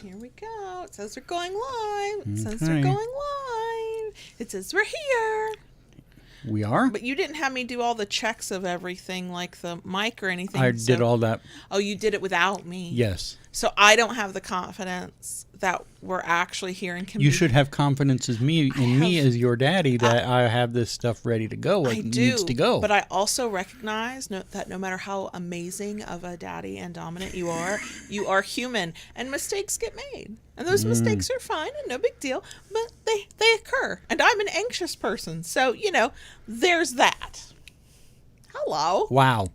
Here we go. It says we're going live. It says Okay. we're going live. It says we're here. We are? But you didn't have me do all the checks of everything, like the mic or anything. I did all that. Oh, you did it without me. Yes. So I don't have the confidence that we're actually here and can You be... should have confidence in me as your daddy that I have this stuff ready to go. It needs to go. But I also recognize that no matter how amazing of a daddy and dominant you are human, and mistakes get made. And those mistakes are fine and no big deal, but they occur. And I'm an anxious person, so, there's that. Hello. Wow.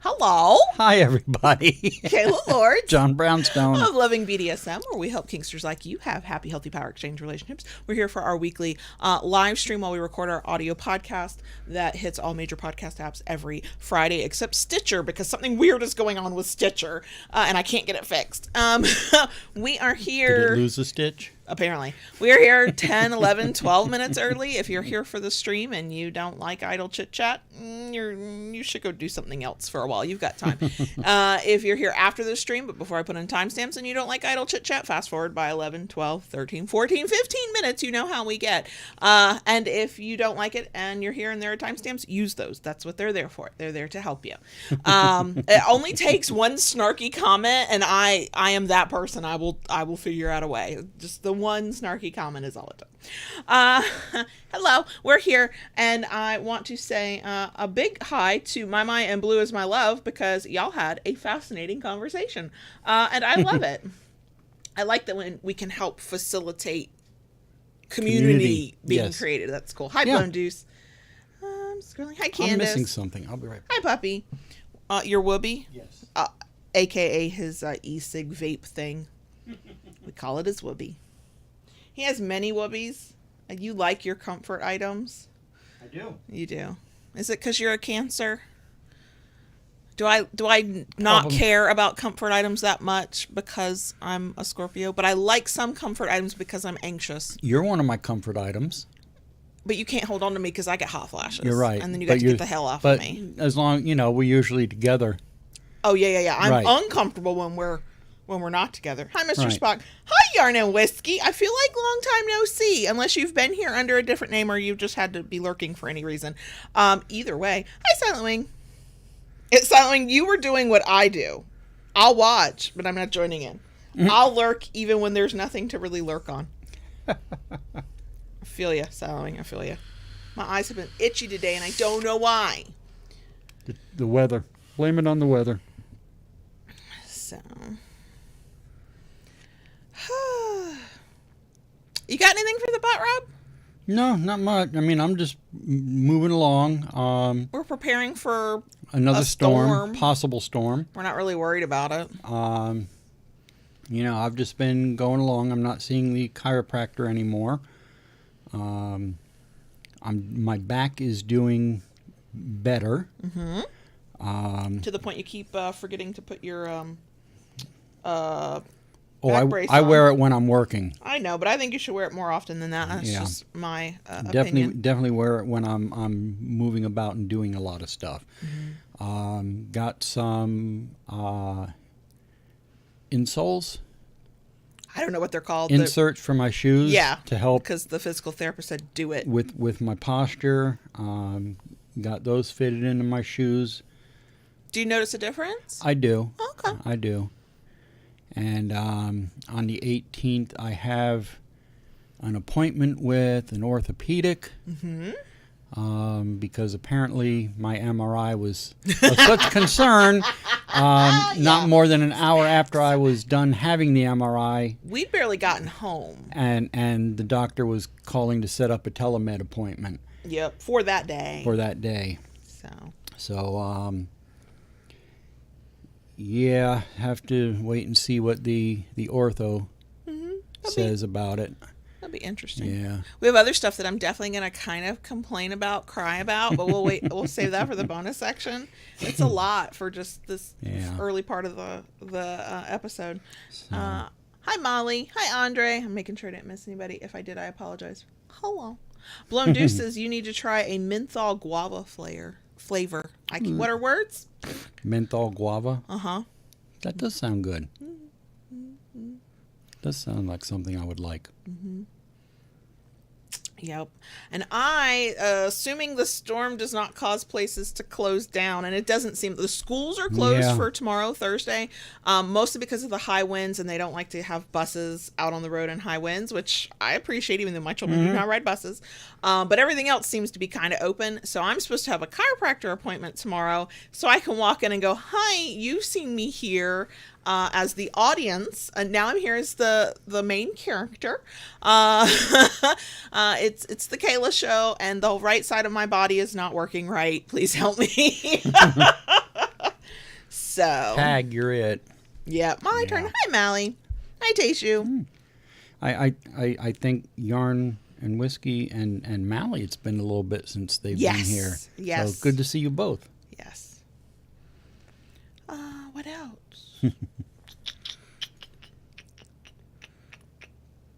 Hello. Hi, everybody. Kayla Lord. John Brownstone. Of Loving BDSM, where we help kinksters like you have happy, healthy power exchange relationships. We're here for our weekly live stream while we record our audio podcast that hits all major podcast apps every Friday, except Stitcher, because something weird is going on with Stitcher, and I can't get it fixed. We are here... Did it lose a stitch? Apparently. We are here 10, 11, 12 minutes early. If you're here for the stream and you don't like idle chit-chat, you should go do something else for a while. You've got time. If you're here after the stream, but before I put in timestamps and you don't like idle chit-chat, fast forward by 11, 12, 13, 14, 15 minutes. You know how we get. And if you don't like it and you're here and there are timestamps, use those. That's what they're there for. They're there to help you. It only takes one snarky comment, and I am that person. I will figure out a way. Just the one snarky comment is all it took. Hello, we're here, and I want to say a big hi to My and Blue is my love, because y'all had a fascinating conversation, and I love it. I like that when we can help facilitate community being created. That's cool. Hi, Blown Deuce. I'm scrolling. Hi, Candace. I'm missing something. I'll be right back. Hi, puppy. Your Whoopi? Yes. AKA his e-cig vape thing. We call it his Whoopi. He has many Whoopies. You like your comfort items? I do. You do. Is it because you're a Cancer? Do I not care about comfort items that much because I'm a Scorpio? But I like some comfort items because I'm anxious. You're one of my comfort items. But you can't hold on to me because I get hot flashes. You're right. And then you got to get the hell off of me. But as long, we're usually together. Oh, yeah. I'm uncomfortable when we're not together. Hi, Mr. Spock. Hi, Yarn and Whiskey. I feel like long time no see, unless you've been here under a different name or you've just had to be lurking for any reason. Either way. Hi, Silent Wing. Silent Wing, you were doing what I do. I'll watch, but I'm not joining in. I'll lurk even when there's nothing to really lurk on. I feel you, Silent Wing. I feel you. My eyes have been itchy today, and I don't know why. The weather. Blame it on the weather. So... You got anything for the butt rub? No, not much. I mean, I'm just moving along. We're preparing for another storm, possible storm. We're not really worried about it. I've just been going along. I'm not seeing the chiropractor anymore. My back is doing better. Mm-hmm. To the point you keep forgetting to put your I wear it when I'm working. I know, but I think you should wear it more often than that. That's just my opinion. Definitely wear it when I'm moving about and doing a lot of stuff. Mm-hmm. Got some insoles. I don't know what they're called. Inserts for my shoes. Yeah, to help because the physical therapist said do it with my posture. Got those fitted into my shoes. Do you notice a difference? I do. Okay. I do. And on the 18th, I have an appointment with an orthopedic. Mm-hmm. Because apparently my MRI was of such concern. Not more than an hour after I was done having the MRI. We'd barely gotten home. And the doctor was calling to set up a telemed appointment. Yep, for that day. So, yeah, have to wait and see what the ortho says about it. That'll be interesting. Yeah. We have other stuff that I'm definitely going to kind of complain about, cry about, but we'll wait. We'll save that for the bonus section. It's a lot for just this early part of the episode. So. Hi, Molly. Hi, Andre. I'm making sure I didn't miss anybody. If I did, I apologize. Hello. Blown Deuce says you need to try a menthol guava flavor. What are words? Menthol guava? Uh-huh. That does sound good. Does sound like something I would like. Yep. And I, assuming the storm does not cause places to close down, and it doesn't seem, the schools are closed for tomorrow, Thursday, mostly because of the high winds, and they don't like to have buses out on the road in high winds, which I appreciate, even though my children do not ride buses. But everything else seems to be kind of open. So I'm supposed to have a chiropractor appointment tomorrow, so I can walk in and go, hi, you've seen me here as the audience, and now I'm here as the main character. It's the Kayla show, and the right side of my body is not working right. Please help me. So Tag, you're it. Yeah, my turn. Hi, Mally. Hi, Tayshu. I think Yarn and Whiskey and Mally, it's been a little bit since they've been here. Yes. So good to see you both. Yes. What else?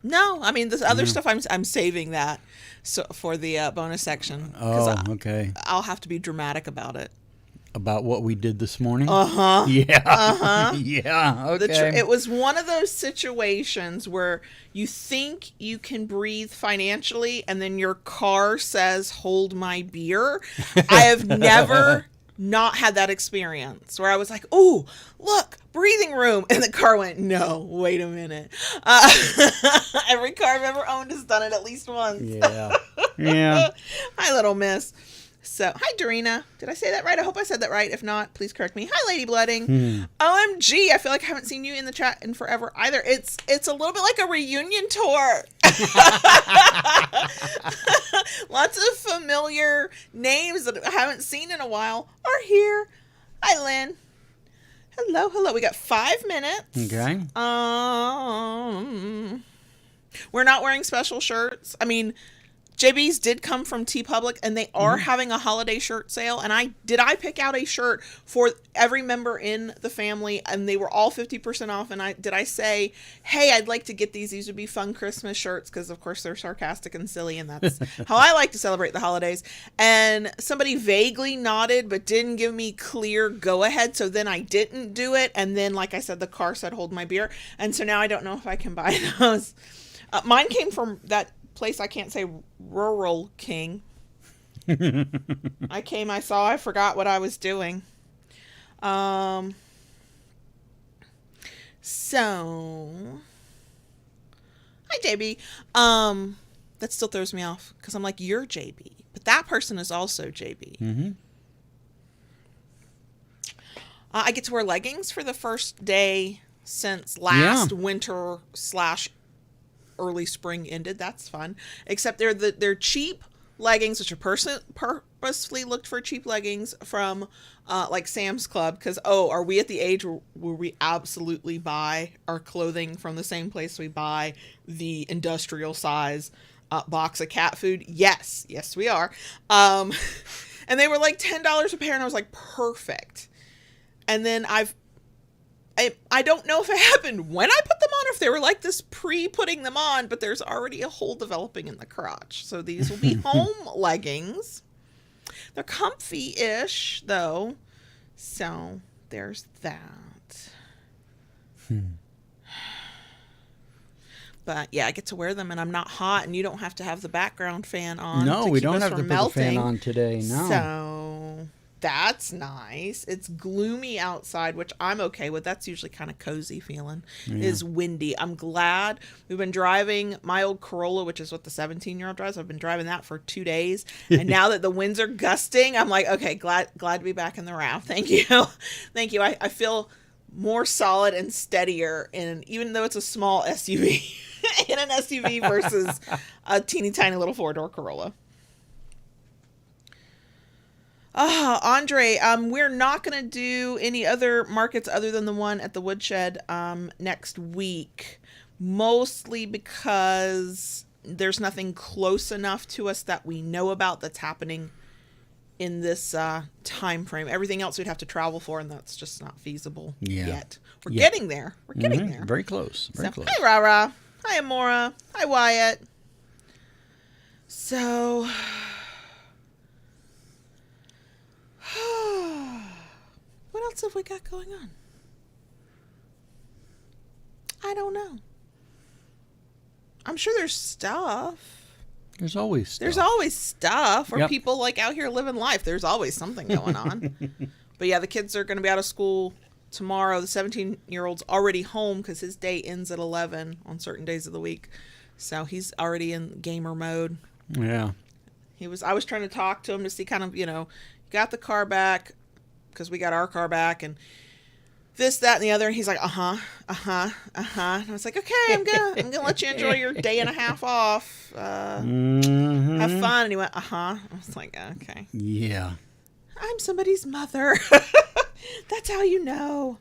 No, I mean, this other stuff, I'm saving that for the bonus section. Oh, okay. I'll have to be dramatic about it. About what we did this morning? Uh-huh. Yeah. Uh-huh. Yeah, okay. It was one of those situations where you think you can breathe financially, and then your car says, hold my beer. I have never not had that experience where I was like, oh, look, breathing room. And the car went, no, wait a minute. Every car I've ever owned has done it at least once. Yeah. Yeah. Hi, little miss. So, hi, Dorina. Did I say that right? I hope I said that right. If not, please correct me. Hi, Lady Blooding. OMG, I feel like I haven't seen you in the chat in forever either. It's a little bit like a reunion tour. Lots of familiar names that I haven't seen in a while are here. Hi, Lynn. Hello. We got 5 minutes. Okay. We're not wearing special shirts. I mean, JB's did come from TeePublic, and they are having a holiday shirt sale. And I pick out a shirt for every member in the family, and they were all 50% off. And I say, hey, I'd like to get these. These would be fun Christmas shirts, because of course they're sarcastic and silly, and that's how I like to celebrate the holidays. And somebody vaguely nodded, but didn't give me clear go ahead. So then I didn't do it. And then, like I said, the car said, hold my beer. And so now I don't know if I can buy those. Mine came from that place I can't say, Rural King. I saw, I forgot what I was doing. So hi, JB. That still throws me off, because I'm like, you're JB, but that person is also JB. I get to wear leggings for the first day since last winter / early spring ended. That's fun. Except they're cheap leggings, which are purposefully looked for cheap leggings from like Sam's Club, because are we at the age where we absolutely buy our clothing from the same place we buy the industrial size box of cat food? Yes we are. And they were like $10 a pair, and I was like, perfect. And then I don't know if it happened when I put them on, or if they were like this pre-putting them on, but there's already a hole developing in the crotch. So these will be home leggings. They're comfy-ish, though. So there's that. But yeah, I get to wear them, and I'm not hot, and you don't have to have the background fan on. No, we don't have to put the fan on today. No. So that's nice. It's gloomy outside, which I'm okay with. That's usually kind of cozy feeling. Is windy. I'm glad. We've been driving my old Corolla, which is what the 17-year-old drives. I've been driving that for 2 days. And now that the winds are gusting, I'm like, okay, glad to be back in the RAV. Thank you. Thank you. I feel more solid and steadier, even though it's a small SUV, in an SUV versus a teeny tiny little 4-door Corolla. Andre, we're not going to do any other markets other than the one at the Woodshed next week, mostly because there's nothing close enough to us that we know about that's happening in this time frame. Everything else we'd have to travel for, and that's just not feasible yet. We're getting there. We're getting there. Very close. Very close. Hi, Rara. Hi, Amora. Hi, Wyatt. So what else have we got going on? I don't know. I'm sure there's stuff. There's always stuff. There's always stuff. Or Yep. people like out here living life. There's always something going on. But yeah, the kids are going to be out of school tomorrow. The 17-year-old's already home because his day ends at 11 on certain days of the week. So he's already in gamer mode. Yeah. I was trying to talk to him to see kind of, got the car back because we got our car back and this, that, and the other. And he's like, And I was like, okay, I'm gonna let you enjoy your day and a half off. Have fun. And he went, I was like, okay. Yeah. I'm somebody's mother. That's how you know.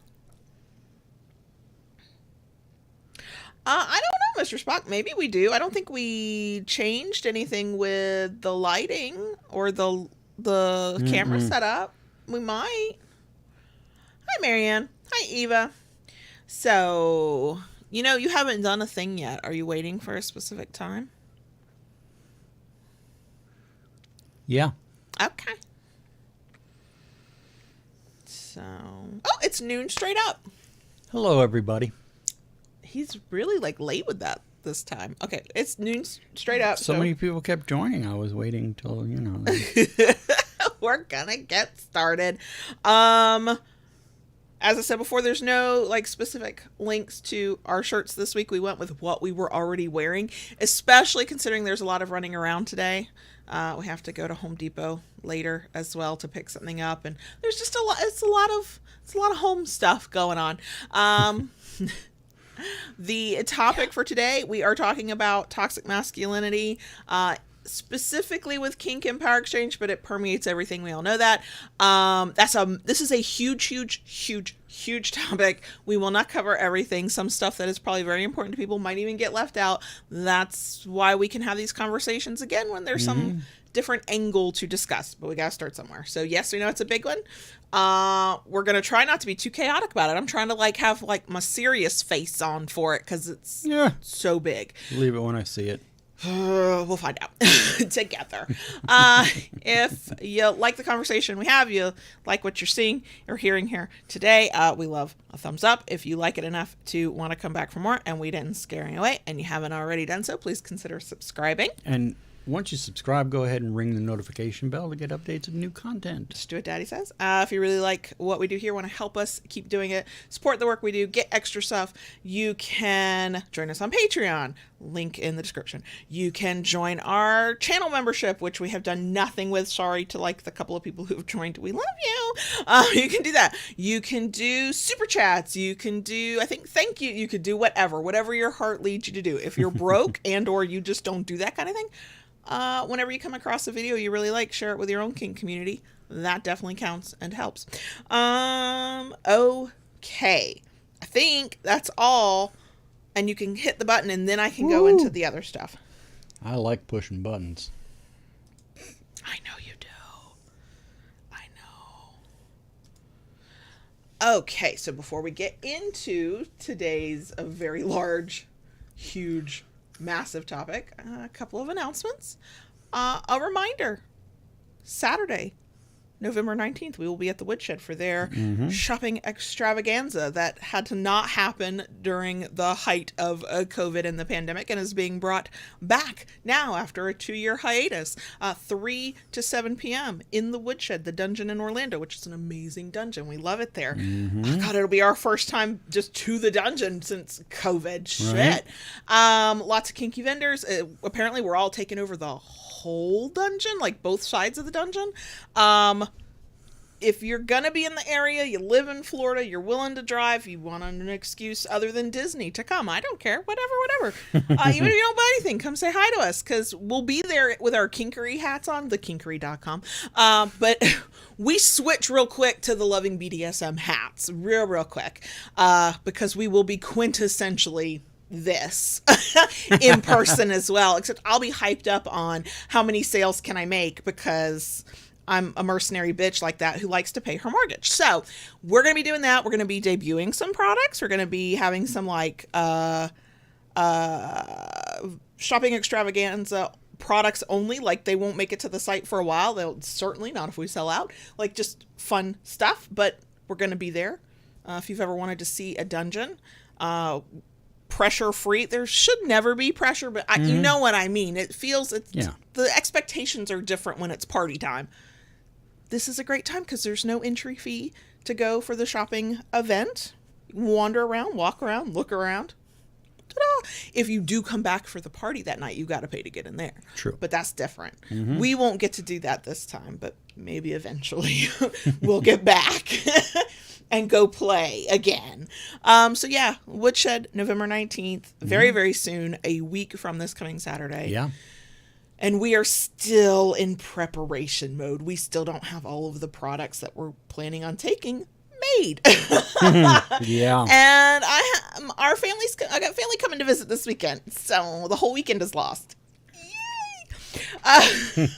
I don't know, Mr. Spock. Maybe we do. I don't think we changed anything with the lighting or the camera setup. We might. Hi, Marianne. Hi, Eva. So, you haven't done a thing yet. Are you waiting for a specific time? Yeah. Okay. So, it's noon straight up. Hello, everybody. He's really late with that this time. Okay, it's noon straight up. So many people kept joining. I was waiting till, We're gonna get started. As I said before, there's no specific links to our shirts this week. We went with what we were already wearing, especially considering there's a lot of running around today. We have to go to Home Depot later as well to pick something up, and there's just a lot. It's a lot of home stuff going on. The topic for today, we are talking about toxic masculinity, specifically with kink and power exchange, but it permeates everything. We all know that. This is a huge topic. We will not cover everything. Some stuff that is probably very important to people might even get left out. That's why we can have these conversations again when there's some different angle to discuss, but we got to start somewhere. So yes, we know it's a big one. We're going to try not to be too chaotic about it. I'm trying to have my serious face on for it because it's so big. Leave it when I see it. We'll find out together. If you like the conversation we have, you like what you're seeing or hearing here today, we love a thumbs up. If you like it enough to want to come back for more and we didn't scare you away and you haven't already done so, please consider subscribing. And once you subscribe, go ahead and ring the notification bell to get updates of new content. Just do what Daddy says. If you really like what we do here, want to help us keep doing it, support the work we do, get extra stuff, you can join us on Patreon. Link in the description. You can join our channel membership, which we have done nothing with. Sorry to the couple of people who have joined. We love you. You can do that. You can do super chats. You can do, thank you. You could do whatever your heart leads you to do. If you're broke and or you just don't do that kind of thing, whenever you come across a video you really like, share it with your own kink community. That definitely counts and helps. Okay. I think that's all. And you can hit the button and then I can go into the other stuff. I like pushing buttons. I know you do. I know. Okay, so before we get into today's very large, huge, massive topic, a couple of announcements. A reminder, Saturday, November 19th, we will be at the Woodshed for their shopping extravaganza that had to not happen during the height of COVID and the pandemic and is being brought back now after a 2-year hiatus, 3 to 7 p.m. in the Woodshed, the dungeon in Orlando, which is an amazing dungeon. We love it there. Oh, God, it'll be our first time just to the dungeon since COVID. Shit. Lots of kinky vendors. Apparently, we're all taking over the whole dungeon, both sides of the dungeon. If you're gonna be in the area, you live in Florida, you're willing to drive, you want an excuse other than Disney to come, I don't care, whatever. Even if you don't buy anything, come say hi to us, because we'll be there with our kinkery hats on, thekinkery.com. But we switch real quick to the Loving BDSM hats, real quick, because we will be quintessentially this in person as well, except I'll be hyped up on how many sales can I make, because I'm a mercenary bitch like that who likes to pay her mortgage. So we're going to be doing that. We're going to be debuting some products. We're going to be having some shopping extravaganza products only. They won't make it to the site for a while. They'll certainly not if we sell out. Just fun stuff, but we're going to be there. If you've ever wanted to see a dungeon, pressure free. There should never be pressure, but you know what I mean. It feels, the expectations are different when it's party time. This is a great time because there's no entry fee to go for the shopping event. Wander around, walk around, look around. Ta-da! If you do come back for the party that night, you got to pay to get in there. True. But that's different. We won't get to do that this time, but maybe eventually we'll get back and go play again. So yeah, Woodshed, November 19th, very, very soon, a week from this coming Saturday. Yeah. And we are still in preparation mode. We still don't have all of the products that we're planning on taking made. Yeah. And I got family coming to visit this weekend, so the whole weekend is lost. Yay!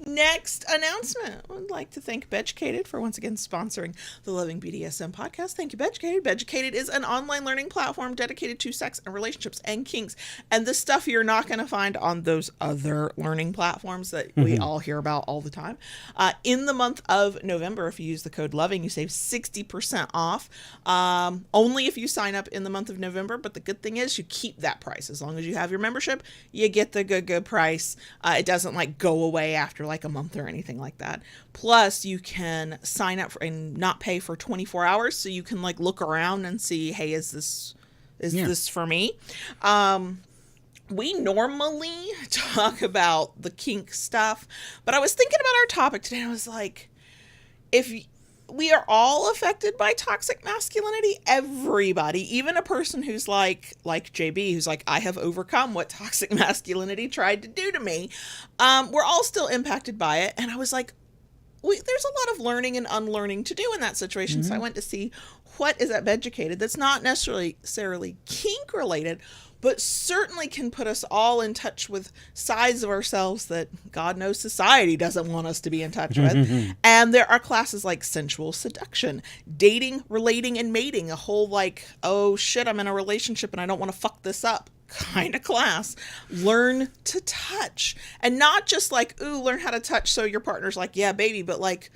Next announcement. I would like to thank Beducated for once again sponsoring the Loving BDSM podcast. Thank you, Beducated. Beducated is an online learning platform dedicated to sex and relationships and kinks, and the stuff you're not going to find on those other learning platforms that we all hear about all the time. In the month of November, if you use the code LOVING, you save 60% off. Only if you sign up in the month of November, but the good thing is you keep that price. As long as you have your membership, you get the good price. It doesn't like go away after like a month or anything like that. Plus you can sign up for and not pay for 24 hours, so you can like look around and see, hey, is this for me? We normally talk about the kink stuff, but I was thinking about our topic today and I was like, if we are all affected by toxic masculinity, everybody, even a person who's like JB, who's like, I have overcome what toxic masculinity tried to do to me. We're all still impacted by it. And I was like, there's a lot of learning and unlearning to do in that situation. So I went to see what is at Beducated that's not necessarily kink related, but certainly can put us all in touch with sides of ourselves that God knows society doesn't want us to be in touch with. And there are classes like sensual seduction, dating, relating, and mating, a whole like, oh shit, I'm in a relationship and I don't want to fuck this up kind of class. Learn to touch. And not just like, ooh, learn how to touch so your partner's like, yeah, baby, but like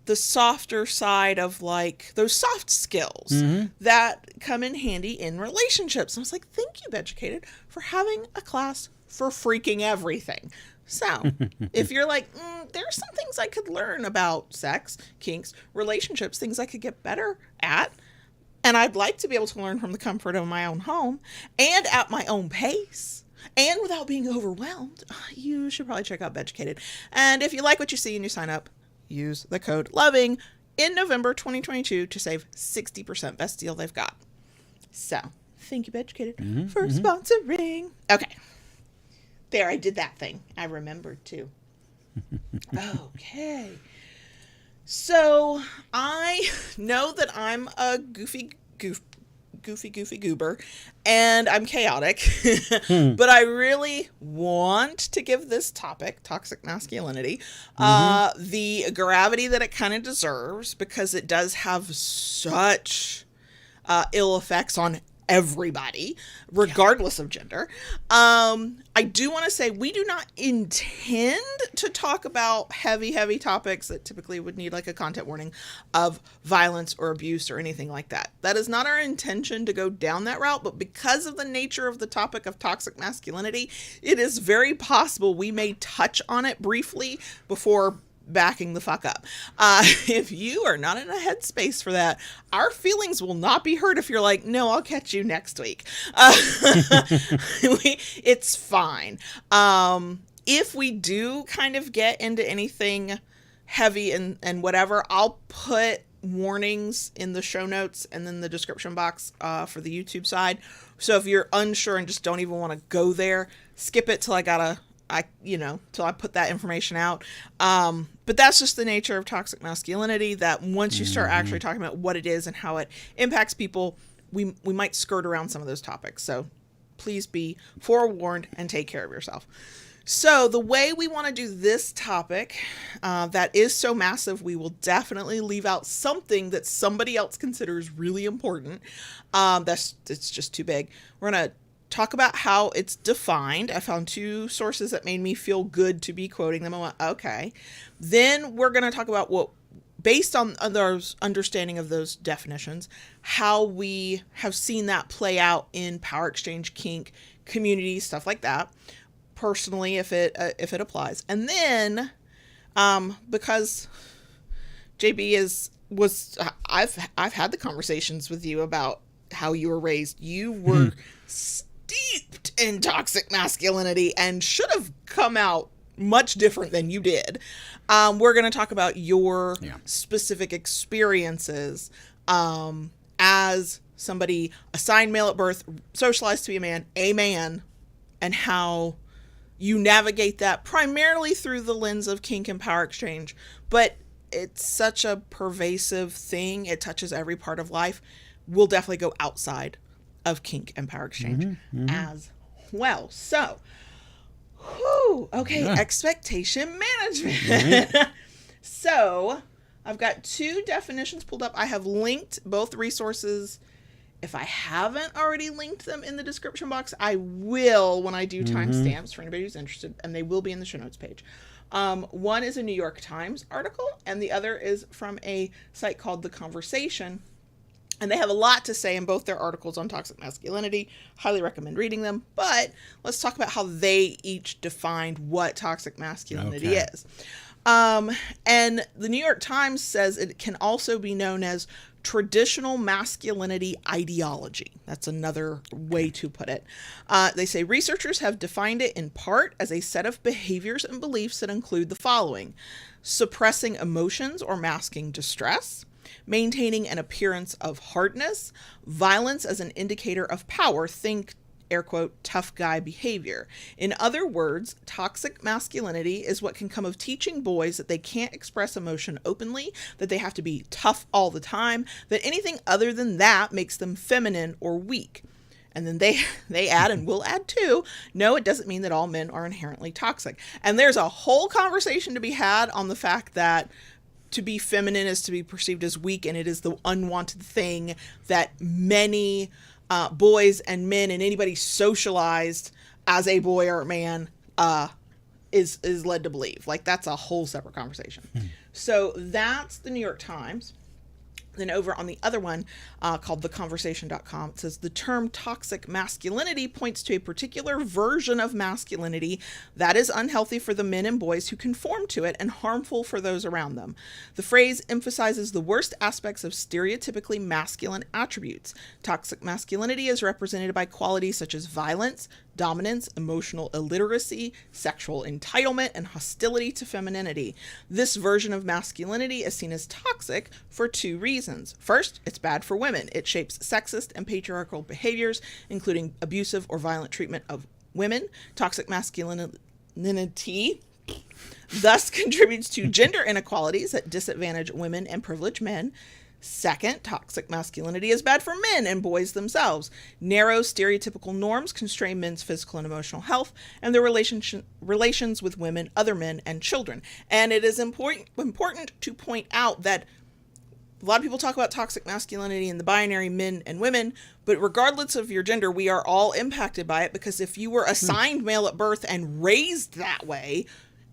the softer side of like those soft skills that come in handy in relationships. And I was like, thank you, Beducated, for having a class for freaking everything. So if you're like, there's some things I could learn about sex, kinks, relationships, things I could get better at, and I'd like to be able to learn from the comfort of my own home and at my own pace, and without being overwhelmed, you should probably check out Beducated. And if you like what you see and you sign up, use the code LOVING in November 2022 to save 60%. Best deal they've got. So, thank you, Beducated, for sponsoring. Okay. There, I did that thing. I remembered, too. Okay. So, I know that I'm a goofy goober, and I'm chaotic, but I really want to give this topic, toxic masculinity, the gravity that it kind of deserves, because it does have such ill effects on everybody, regardless of gender. I do want to say we do not intend to talk about heavy topics that typically would need like a content warning of violence or abuse or anything like that. That is not our intention to go down that route, but because of the nature of the topic of toxic masculinity, it is very possible we may touch on it briefly before backing the fuck up. If you are not in a headspace for that, our feelings will not be hurt if you're like, no, I'll catch you next week. It's fine. If we do kind of get into anything heavy and whatever, I'll put warnings in the show notes and then the description box for the YouTube side. So if you're unsure and just don't even want to go there, skip it till till I put that information out. But that's just the nature of toxic masculinity, that once you start actually talking about what it is and how it impacts people, we might skirt around some of those topics. So please be forewarned and take care of yourself. So the way we want to do this topic, that is so massive, we will definitely leave out something that somebody else considers really important. It's just too big. We're going to talk about how it's defined. I found 2 sources that made me feel good to be quoting them. I went, okay. Then we're going to talk about what based on those understanding of those definitions, how we have seen that play out in power exchange, kink, community, stuff like that. Personally, if it applies, and then because JB I've had the conversations with you about how you were raised. You were steeped in toxic masculinity and should have come out much different than you did. We're going to talk about your specific experiences as somebody assigned male at birth, socialized to be a man, and how you navigate that primarily through the lens of kink and power exchange. But it's such a pervasive thing. It touches every part of life. We'll definitely go outside of kink and power exchange as well. So, expectation management. So, I've got 2 definitions pulled up. I have linked both resources. If I haven't already linked them in the description box, I will when I do timestamps for anybody who's interested, and they will be in the show notes page. One is a New York Times article, and the other is from a site called The Conversation. And they have a lot to say in both their articles on toxic masculinity. Highly recommend reading them. But let's talk about how they each defined what toxic masculinity is. And the New York Times says it can also be known as traditional masculinity ideology. That's another way to put it. They say researchers have defined it in part as a set of behaviors and beliefs that include the following: suppressing emotions or masking distress, maintaining an appearance of hardness, violence as an indicator of power, think air quote, tough guy behavior. In other words, toxic masculinity is what can come of teaching boys that they can't express emotion openly, that they have to be tough all the time, that anything other than that makes them feminine or weak. And then they add, and we'll add too, no, it doesn't mean that all men are inherently toxic. And there's a whole conversation to be had on the fact that to be feminine is to be perceived as weak, and it is the unwanted thing that many boys and men and anybody socialized as a boy or a man is led to believe. Like, that's a whole separate conversation. So that's the New York Times. Then over on the other one called theconversation.com, it says the term toxic masculinity points to a particular version of masculinity that is unhealthy for the men and boys who conform to it and harmful for those around them. The phrase emphasizes the worst aspects of stereotypically masculine attributes. Toxic masculinity is represented by qualities such as violence, dominance, emotional illiteracy, sexual entitlement, and hostility to femininity. This version of masculinity is seen as toxic for 2 reasons. First, it's bad for women. It shapes sexist and patriarchal behaviors, including abusive or violent treatment of women. Toxic masculinity thus contributes to gender inequalities that disadvantage women and privilege men. Second, toxic masculinity is bad for men and boys themselves. Narrow stereotypical norms constrain men's physical and emotional health and their relations with women, other men, and children. And it is important to point out that a lot of people talk about toxic masculinity and the binary men and women, but regardless of your gender, we are all impacted by it, because if you were assigned male at birth and raised that way,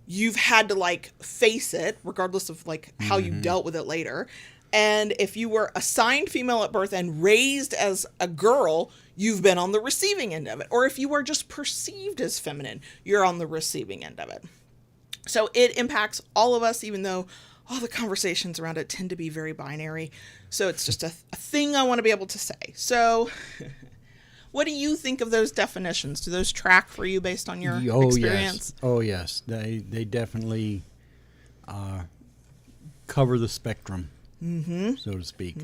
you've had to face it, regardless of how you dealt with it later. And if you were assigned female at birth and raised as a girl, you've been on the receiving end of it. Or if you are just perceived as feminine, you're on the receiving end of it. So it impacts all of us, even though all the conversations around it tend to be very binary. So it's just a thing I want to be able to say. So what do you think of those definitions? Do those track for you based on your experience? Yes. Oh, yes. They definitely cover the spectrum. So to speak.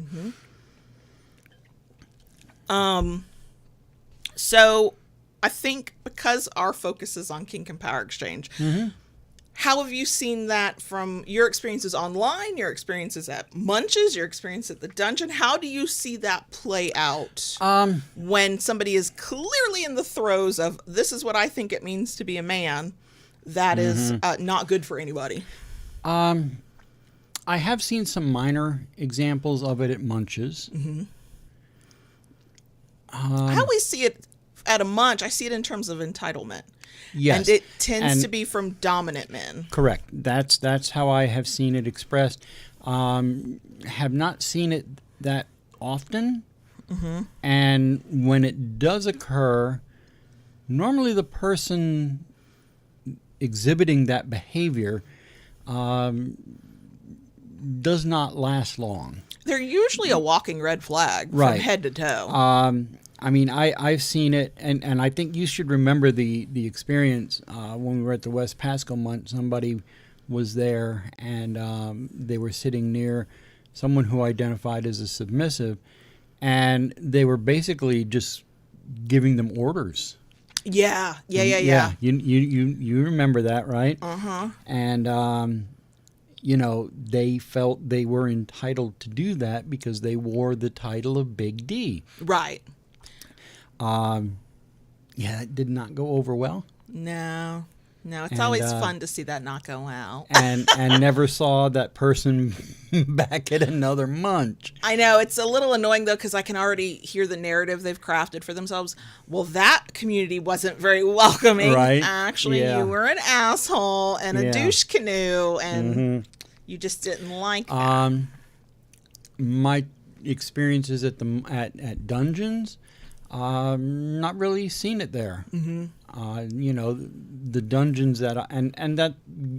So I think because our focus is on kink and power exchange, how have you seen that from your experiences online, your experiences at Munches, your experience at the dungeon? How do you see that play out when somebody is clearly in the throes of, this is what I think it means to be a man, that is not good for anybody? I have seen some minor examples of it at Munches. I always see it at a munch. I see it in terms of entitlement. Yes. And it tends to be from dominant men. Correct. That's how I have seen it expressed. Have not seen it that often. And when it does occur, normally the person exhibiting that behavior does not last long. They're usually a walking red flag from head to toe. I mean, I've seen it, and I think you should remember the experience when we were at the West Pasco month. Somebody was there, and they were sitting near someone who identified as a submissive, and they were basically just giving them orders. Yeah. You remember that, right? Uh-huh. And they felt they were entitled to do that because they wore the title of Big D. Right. It did not go over well. No, it's always fun to see that not go out. and never saw that person back at another munch. I know, it's a little annoying though, because I can already hear the narrative they've crafted for themselves. Well, that community wasn't very welcoming. Right. Actually, you were an asshole and a douche canoe, and you just didn't like that. My experiences at dungeons, not really seen it there. The dungeons that and that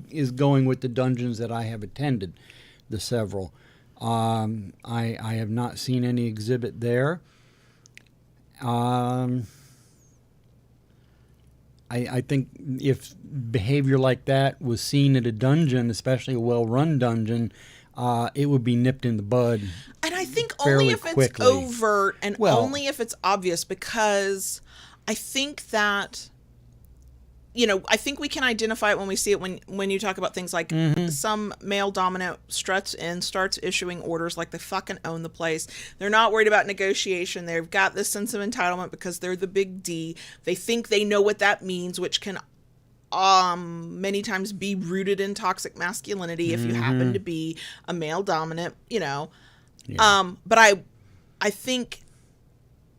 is going with the dungeons that I have attended, the several. I have not seen any exhibit there. I think if behavior like that was seen at a dungeon, especially a well-run dungeon, it would be nipped in the bud. And I think only if it's overt and only if it's obvious, because I think that, I think we can identify it when we see it when you talk about things like some male dominant starts issuing orders like they fucking own the place. They're not worried about negotiation. They've got this sense of entitlement because they're the big D. They think they know what that means, which can many times be rooted in toxic masculinity if you happen to be a male dominant, but I think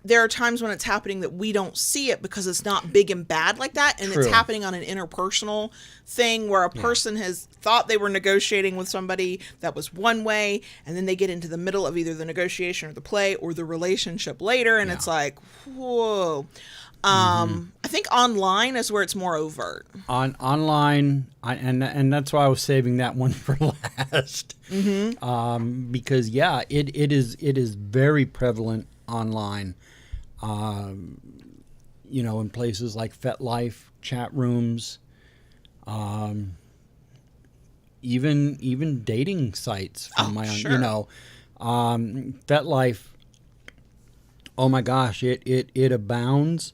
there are times when it's happening that we don't see it because it's not big and bad like that, and it's happening on an interpersonal thing where a person has thought they were negotiating with somebody that was one way, and then they get into the middle of either the negotiation or the play or the relationship later, and it's like, whoa. I think online is where it's more overt. Online, and that's why I was saving that one for last. Because it is very prevalent online. In places like FetLife, chat rooms, even dating sites from my own. FetLife. Oh my gosh, it abounds.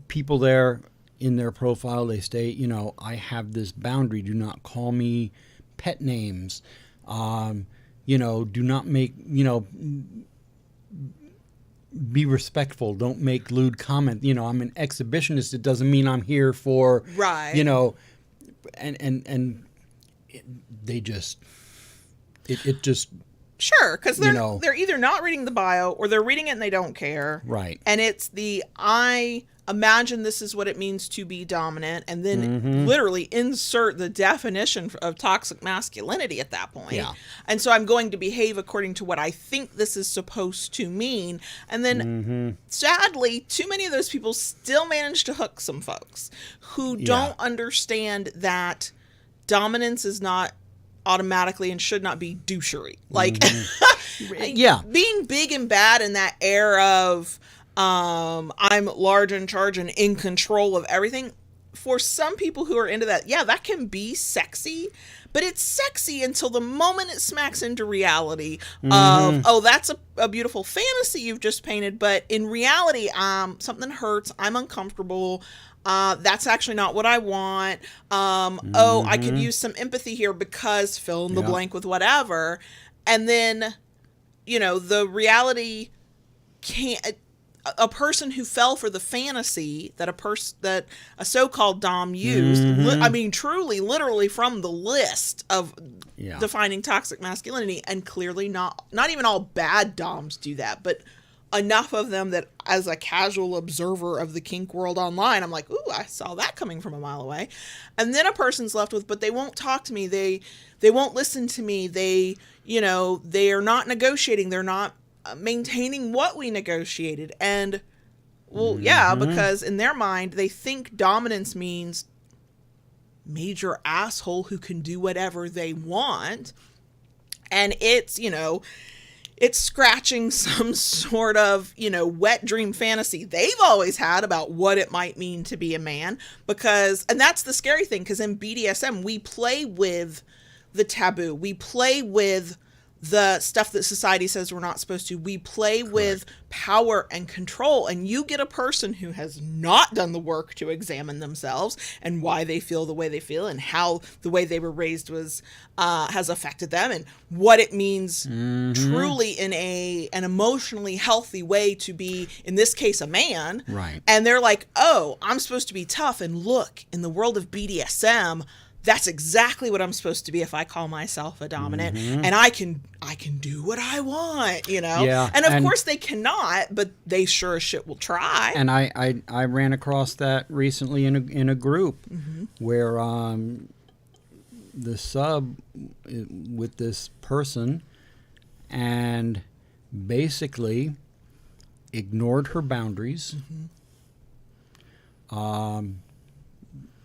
People there in their profile, they state, I have this boundary. Do not call me pet names. Do not make, be respectful. Don't make lewd comment. I'm an exhibitionist. It doesn't mean I'm here for, and they just, it just. Sure, because they're either not reading the bio or they're reading it and they don't care. Right. And it's I imagine this is what it means to be dominant, and then literally insert the definition of toxic masculinity at that point. Yeah. And so I'm going to behave according to what I think this is supposed to mean. And then sadly, too many of those people still manage to hook some folks who don't understand that dominance is not automatically and should not be douchery. Like, being big and bad in that air of I'm large in charge and in control of everything. For some people who are into that, that can be sexy, but it's sexy until the moment it smacks into reality of, that's a beautiful fantasy you've just painted, but in reality, something hurts, I'm uncomfortable. That's actually not what I want. I could use some empathy here because fill in the blank with whatever. And then, the reality can't, a person who fell for the fantasy that a so-called dom used, truly, literally from the list of defining toxic masculinity, and clearly not even all bad doms do that, but enough of them that as a casual observer of the kink world online, I'm like, ooh, I saw that coming from a mile away. And then a person's left with, but they won't talk to me. They won't listen to me. They are not negotiating. They're not maintaining what we negotiated. And well, yeah, because in their mind, they think dominance means major asshole who can do whatever they want. And it's, it's scratching some sort of, wet dream fantasy they've always had about what it might mean to be a man. And that's the scary thing, because in BDSM, we play with the taboo. We play with the stuff that society says we're not supposed to. We play with power and control. And you get a person who has not done the work to examine themselves and why they feel the way they feel and how the way they were raised has affected them and what it means truly in an emotionally healthy way to be, in this case, a man. Right. And they're like, oh, I'm supposed to be tough. And look, in the world of BDSM, that's exactly what I'm supposed to be if I call myself a dominant, and I can do what I want, Yeah, and of course they cannot, but they sure as shit will try. And I ran across that recently in a group where the sub with this person and basically ignored her boundaries,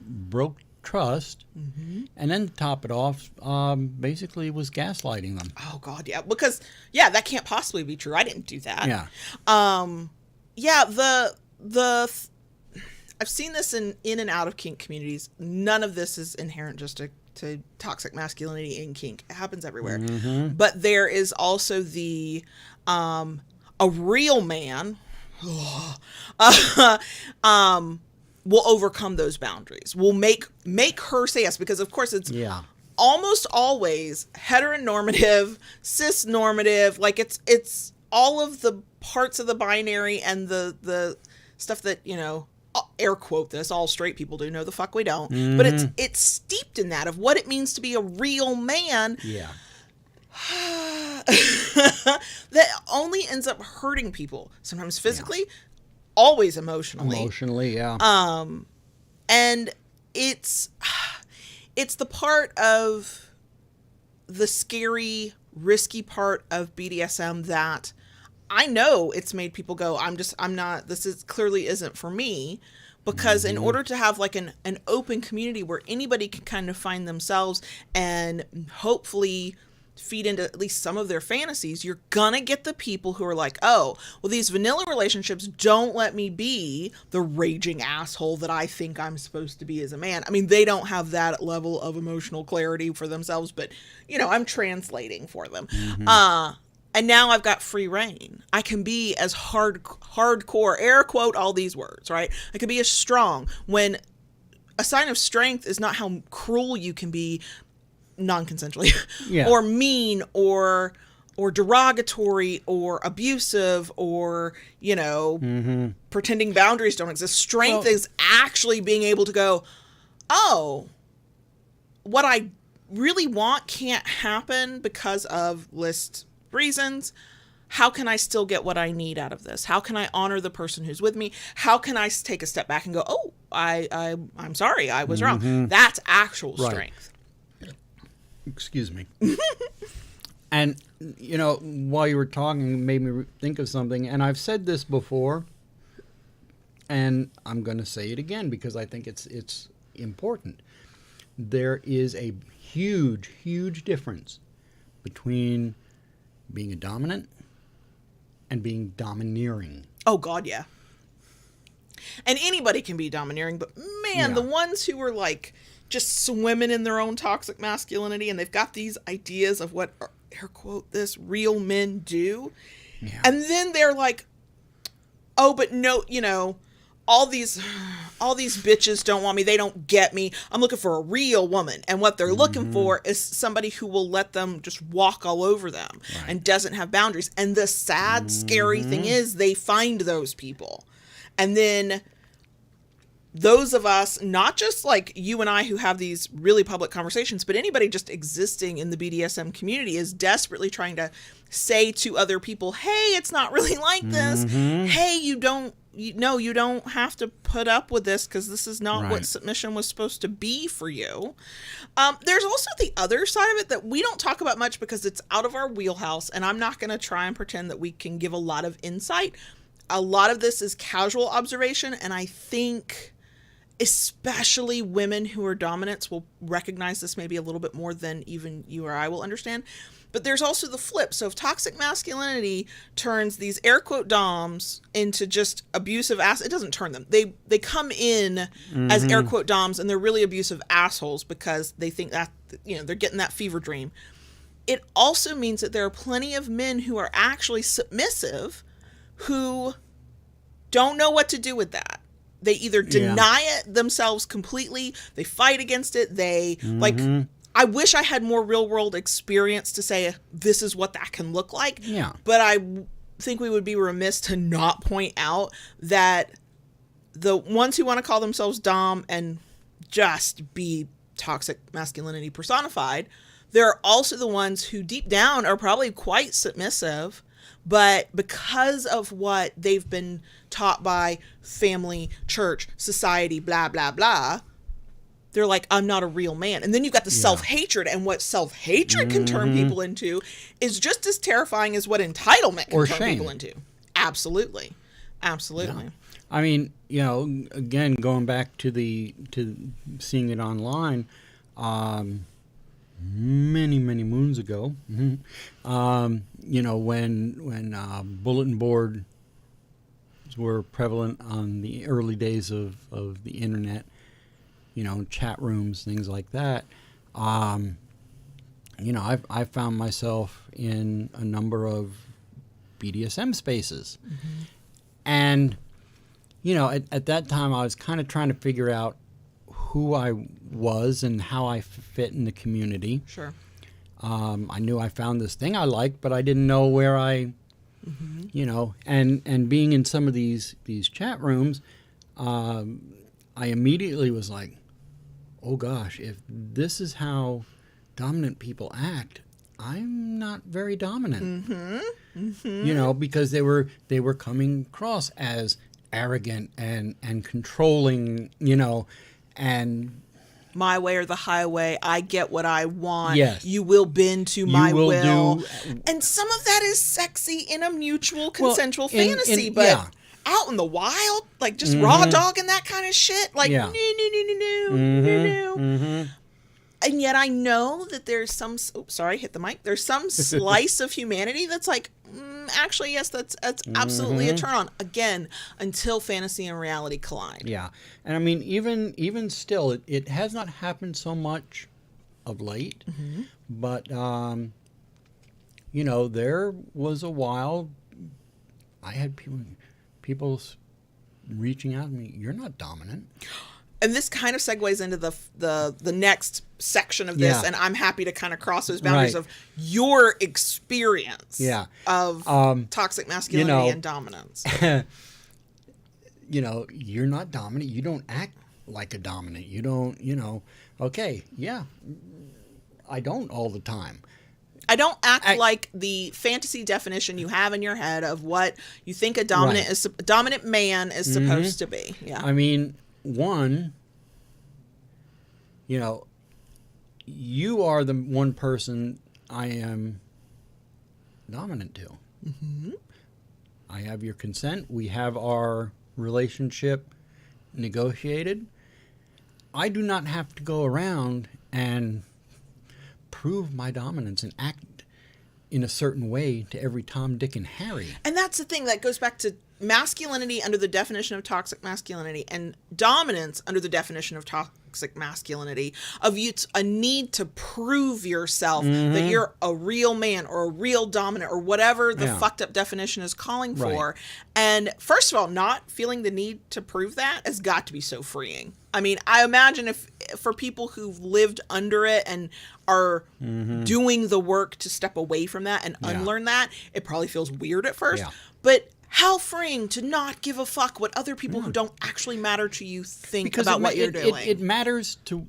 broke trust, and then to top it off, basically was gaslighting them. Oh God, yeah, because that can't possibly be true. I didn't do that. I've seen this in and out of kink communities. None of this is inherent just to toxic masculinity in kink. It happens everywhere. But there is also a real man will overcome those boundaries. Will make her say yes, because of course it's almost always heteronormative, cis-normative, like it's all of the parts of the binary and the stuff that, air quote this, all straight people do. No, the fuck we don't. But it's steeped in that of what it means to be a real man. Yeah. That only ends up hurting people, sometimes physically, always emotionally. Emotionally, yeah. And it's the part of the scary, risky part of BDSM that I know it's made people go, this clearly isn't for me. Because in order to have like an open community where anybody can kind of find themselves and hopefully feed into at least some of their fantasies, you're gonna get the people who are like, oh, well, these vanilla relationships don't let me be the raging asshole that I think I'm supposed to be as a man. I mean, they don't have that level of emotional clarity for themselves, but I'm translating for them. And now I've got free reign. I can be as hardcore, air quote all these words, right? I can be as strong, when a sign of strength is not how cruel you can be non-consensually, or mean, or derogatory, or abusive, or pretending boundaries don't exist. Strength is actually being able to go, oh, what I really want can't happen because of list reasons. How can I still get what I need out of this? How can I honor the person who's with me? How can I take a step back and go, oh, I'm sorry, I was wrong. That's actual strength. Excuse me. And, while you were talking, it made me think of something. And I've said this before, and I'm going to say it again because I think it's important. There is a huge, huge difference between being a dominant and being domineering. Oh, God, yeah. And anybody can be domineering, but man, the ones who are like just swimming in their own toxic masculinity, and they've got these ideas of what, air quote this, real men do. Yeah. And then they're like, oh, but no, all these bitches don't want me. They don't get me. I'm looking for a real woman. And what they're looking for is somebody who will let them just walk all over them and doesn't have boundaries. And the sad, scary thing is they find those people. And then those of us, not just like you and I who have these really public conversations, but anybody just existing in the BDSM community is desperately trying to say to other people, hey, it's not really like this. Hey, you don't have to put up with this because this is not what submission was supposed to be for you. There's also the other side of it that we don't talk about much because it's out of our wheelhouse, and I'm not going to try and pretend that we can give a lot of insight. A lot of this is casual observation, and I think especially women who are dominants will recognize this maybe a little bit more than even you or I will understand. But there's also the flip. So if toxic masculinity turns these air quote doms into just abusive it doesn't turn them. They come in as air quote doms, and they're really abusive assholes because they think that, they're getting that fever dream. It also means that there are plenty of men who are actually submissive who don't know what to do with that. They either deny it themselves completely, they fight against it, they I wish I had more real world experience to say this is what that can look like. Yeah. But I think we would be remiss to not point out that the ones who want to call themselves dom and just be toxic masculinity personified, there are also the ones who deep down are probably quite submissive, but because of what they've been taught by family, church, society, blah, blah, blah, they're like, I'm not a real man. And then you've got the self-hatred, and what self-hatred can turn people into is just as terrifying as what entitlement can turn people into. Absolutely. Absolutely. Yeah. I mean, again, going back to seeing it online, many moons ago, when bulletin boards were prevalent on the early days of the internet, chat rooms, things like that. I've found myself in a number of BDSM spaces, and at that time I was kind of trying to figure out who I was and how I fit in the community. Sure. I knew I found this thing I liked, but I didn't know where I, and being in some of these chat rooms, I immediately was like, oh gosh, if this is how dominant people act, I'm not very dominant. Because they were coming across as arrogant and controlling, and my way or the highway, I get what I want. Yes. You will bend to my will. And some of that is sexy in a mutual consensual fantasy, but out in the wild, like just raw dogging that kind of shit, like no. And yet I know that there's some, hit the mic. There's some slice of humanity that's like, actually, yes, that's absolutely a turn on. Again, until fantasy and reality collide. Yeah. And I mean, even still, it has not happened so much of late, but, there was a while I had people reaching out to me, you're not dominant. And this kind of segues into the next section of this, and I'm happy to kind of cross those boundaries of your experience of toxic masculinity and dominance. You're not dominant. You don't act like a dominant. You don't, okay, I don't all the time. I don't act like the fantasy definition you have in your head of what you think a dominant man is supposed to be. Yeah. I mean, one, you are the one person I am dominant to. I have your consent. We have our relationship negotiated. I do not have to go around and prove my dominance and act in a certain way to every Tom, Dick, and Harry. And that's the thing that goes back to masculinity under the definition of toxic masculinity and dominance under the definition of toxic masculinity, of a need to prove yourself that you're a real man or a real dominant or whatever the fucked up definition is calling for. And first of all, not feeling the need to prove that has got to be so freeing. I mean, I imagine if for people who've lived under it and are doing the work to step away from that and unlearn that, it probably feels weird at first. But how freeing to not give a fuck what other people who don't actually matter to you think about what you're doing. It matters to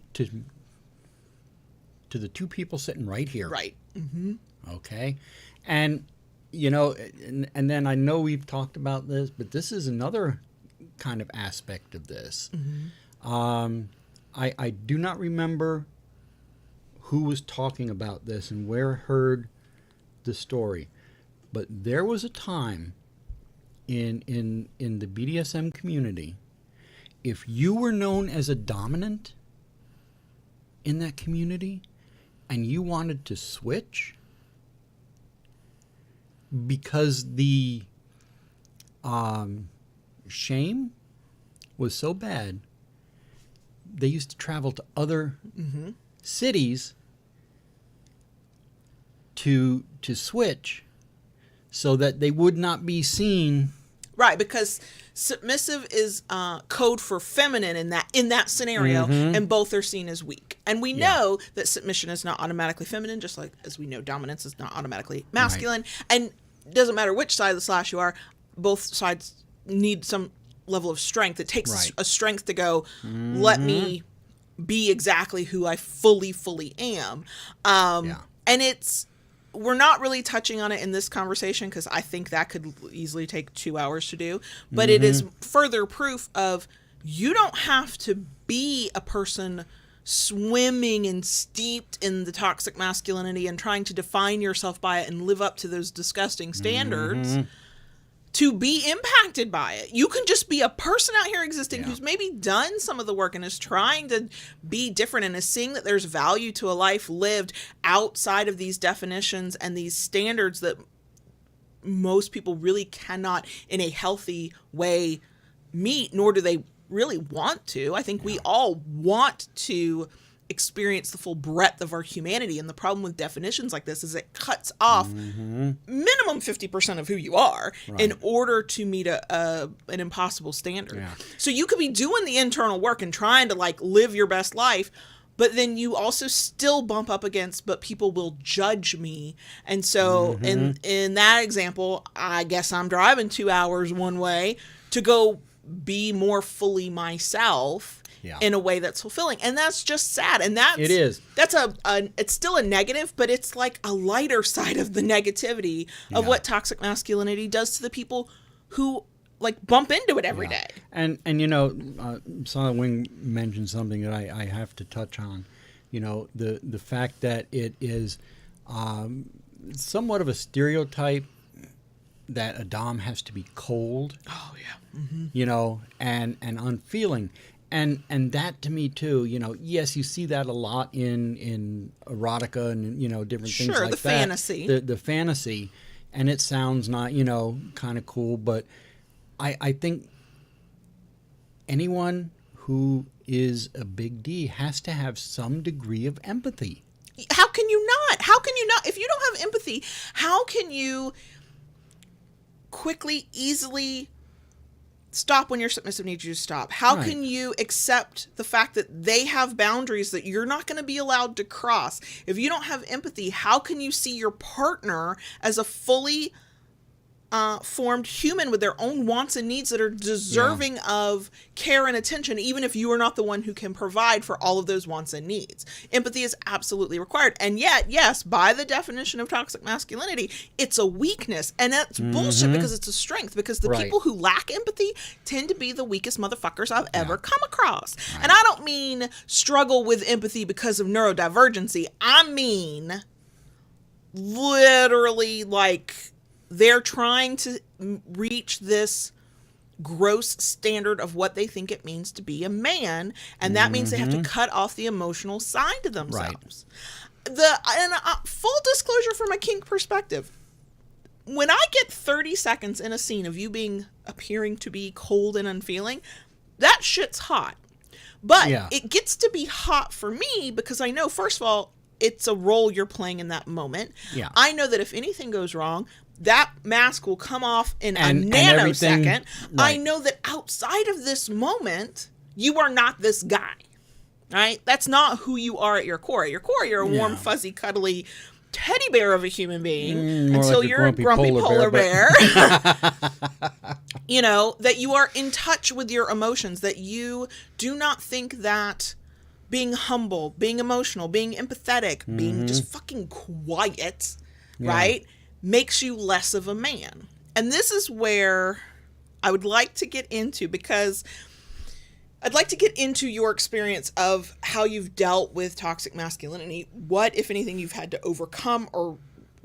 the two people sitting right here. Right. Okay. And, you know, and then I know we've talked about this, but this is another kind of aspect of this. I do not remember who was talking about this and where I heard the story, but there was a time in the BDSM community, if you were known as a dominant in that community and you wanted to switch because the shame was so bad, they used to travel to other cities to switch so that they would not be seen. Right, because submissive is code for feminine in that scenario, and both are seen as weak. And we know that submission is not automatically feminine, just like as we know dominance is not automatically masculine. Right. And it doesn't matter which side of the slash you are, both sides need some level of strength. It takes a strength to go, let me be exactly who I fully am. And we're not really touching on it in this conversation because I think that could easily take 2 hours to do. But it is further proof of you don't have to be a person swimming and steeped in the toxic masculinity and trying to define yourself by it and live up to those disgusting standards to be impacted by it. You can just be a person out here existing who's maybe done some of the work and is trying to be different and is seeing that there's value to a life lived outside of these definitions and these standards that most people really cannot in a healthy way meet, nor do they really want to. I think we all want to experience the full breadth of our humanity, and the problem with definitions like this is it cuts off minimum 50% of who you are in order to meet an impossible standard. So you could be doing the internal work and trying to like live your best life, but then you also still bump up against, but people will judge me. And so in that example, I guess I'm driving 2 hours one way to go be more fully myself in a way that's fulfilling. And that's just sad. And it is. That's it's still a negative, but it's like a lighter side of the negativity of what toxic masculinity does to the people who like bump into it every day. And you know, Solid Wing mentioned something that I have to touch on. You know, the fact that it is somewhat of a stereotype that a dom has to be cold. Oh yeah. You know, and unfeeling. And that to me too, you know, yes, you see that a lot in erotica and, you know, different things like that. Sure, the fantasy. The fantasy. And it sounds not, you know, kind of cool, but I think anyone who is a big D has to have some degree of empathy. How can you not? How can you not? If you don't have empathy, how can you quickly, easily stop when your submissive needs you to stop? How can you accept the fact that they have boundaries that you're not going to be allowed to cross? If you don't have empathy, how can you see your partner as a fully formed human with their own wants and needs that are deserving of care and attention, even if you are not the one who can provide for all of those wants and needs? Empathy is absolutely required. And yet, yes, by the definition of toxic masculinity, it's a weakness. And that's bullshit because it's a strength. Because the people who lack empathy tend to be the weakest motherfuckers I've ever come across. And I don't mean struggle with empathy because of neurodivergency. I mean literally like they're trying to reach this gross standard of what they think it means to be a man, and that means they have to cut off the emotional side of themselves. Full disclosure from a kink perspective, when I get 30 seconds in a scene of you appearing to be cold and unfeeling, that shit's hot. But it gets to be hot for me because I know, first of all, it's a role you're playing in that moment. I know that if anything goes wrong, that mask will come off in a nanosecond. I know that outside of this moment, you are not this guy, right? That's not who you are at your core. At your core, you're a warm, fuzzy, cuddly teddy bear of a human being more until like a you're a grumpy polar bear. You know, that you are in touch with your emotions, that you do not think that being humble, being emotional, being empathetic, being just fucking quiet, right, makes you less of a man. And this is where I would like to get into, because I'd like to get into your experience of how you've dealt with toxic masculinity, what, if anything, you've had to overcome or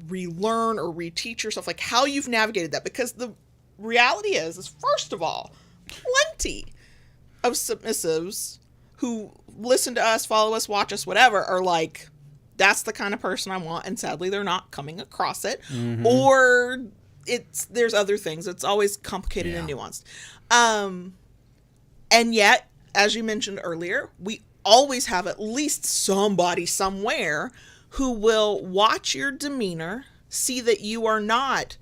relearn or reteach yourself, like how you've navigated that. Because the reality is first of all, plenty of submissives who listen to us, follow us, watch us, whatever, are like, that's the kind of person I want, and sadly they're not coming across it. Or there's other things. It's always complicated and nuanced. And yet, as you mentioned earlier, we always have at least somebody somewhere who will watch your demeanor, see that you are not,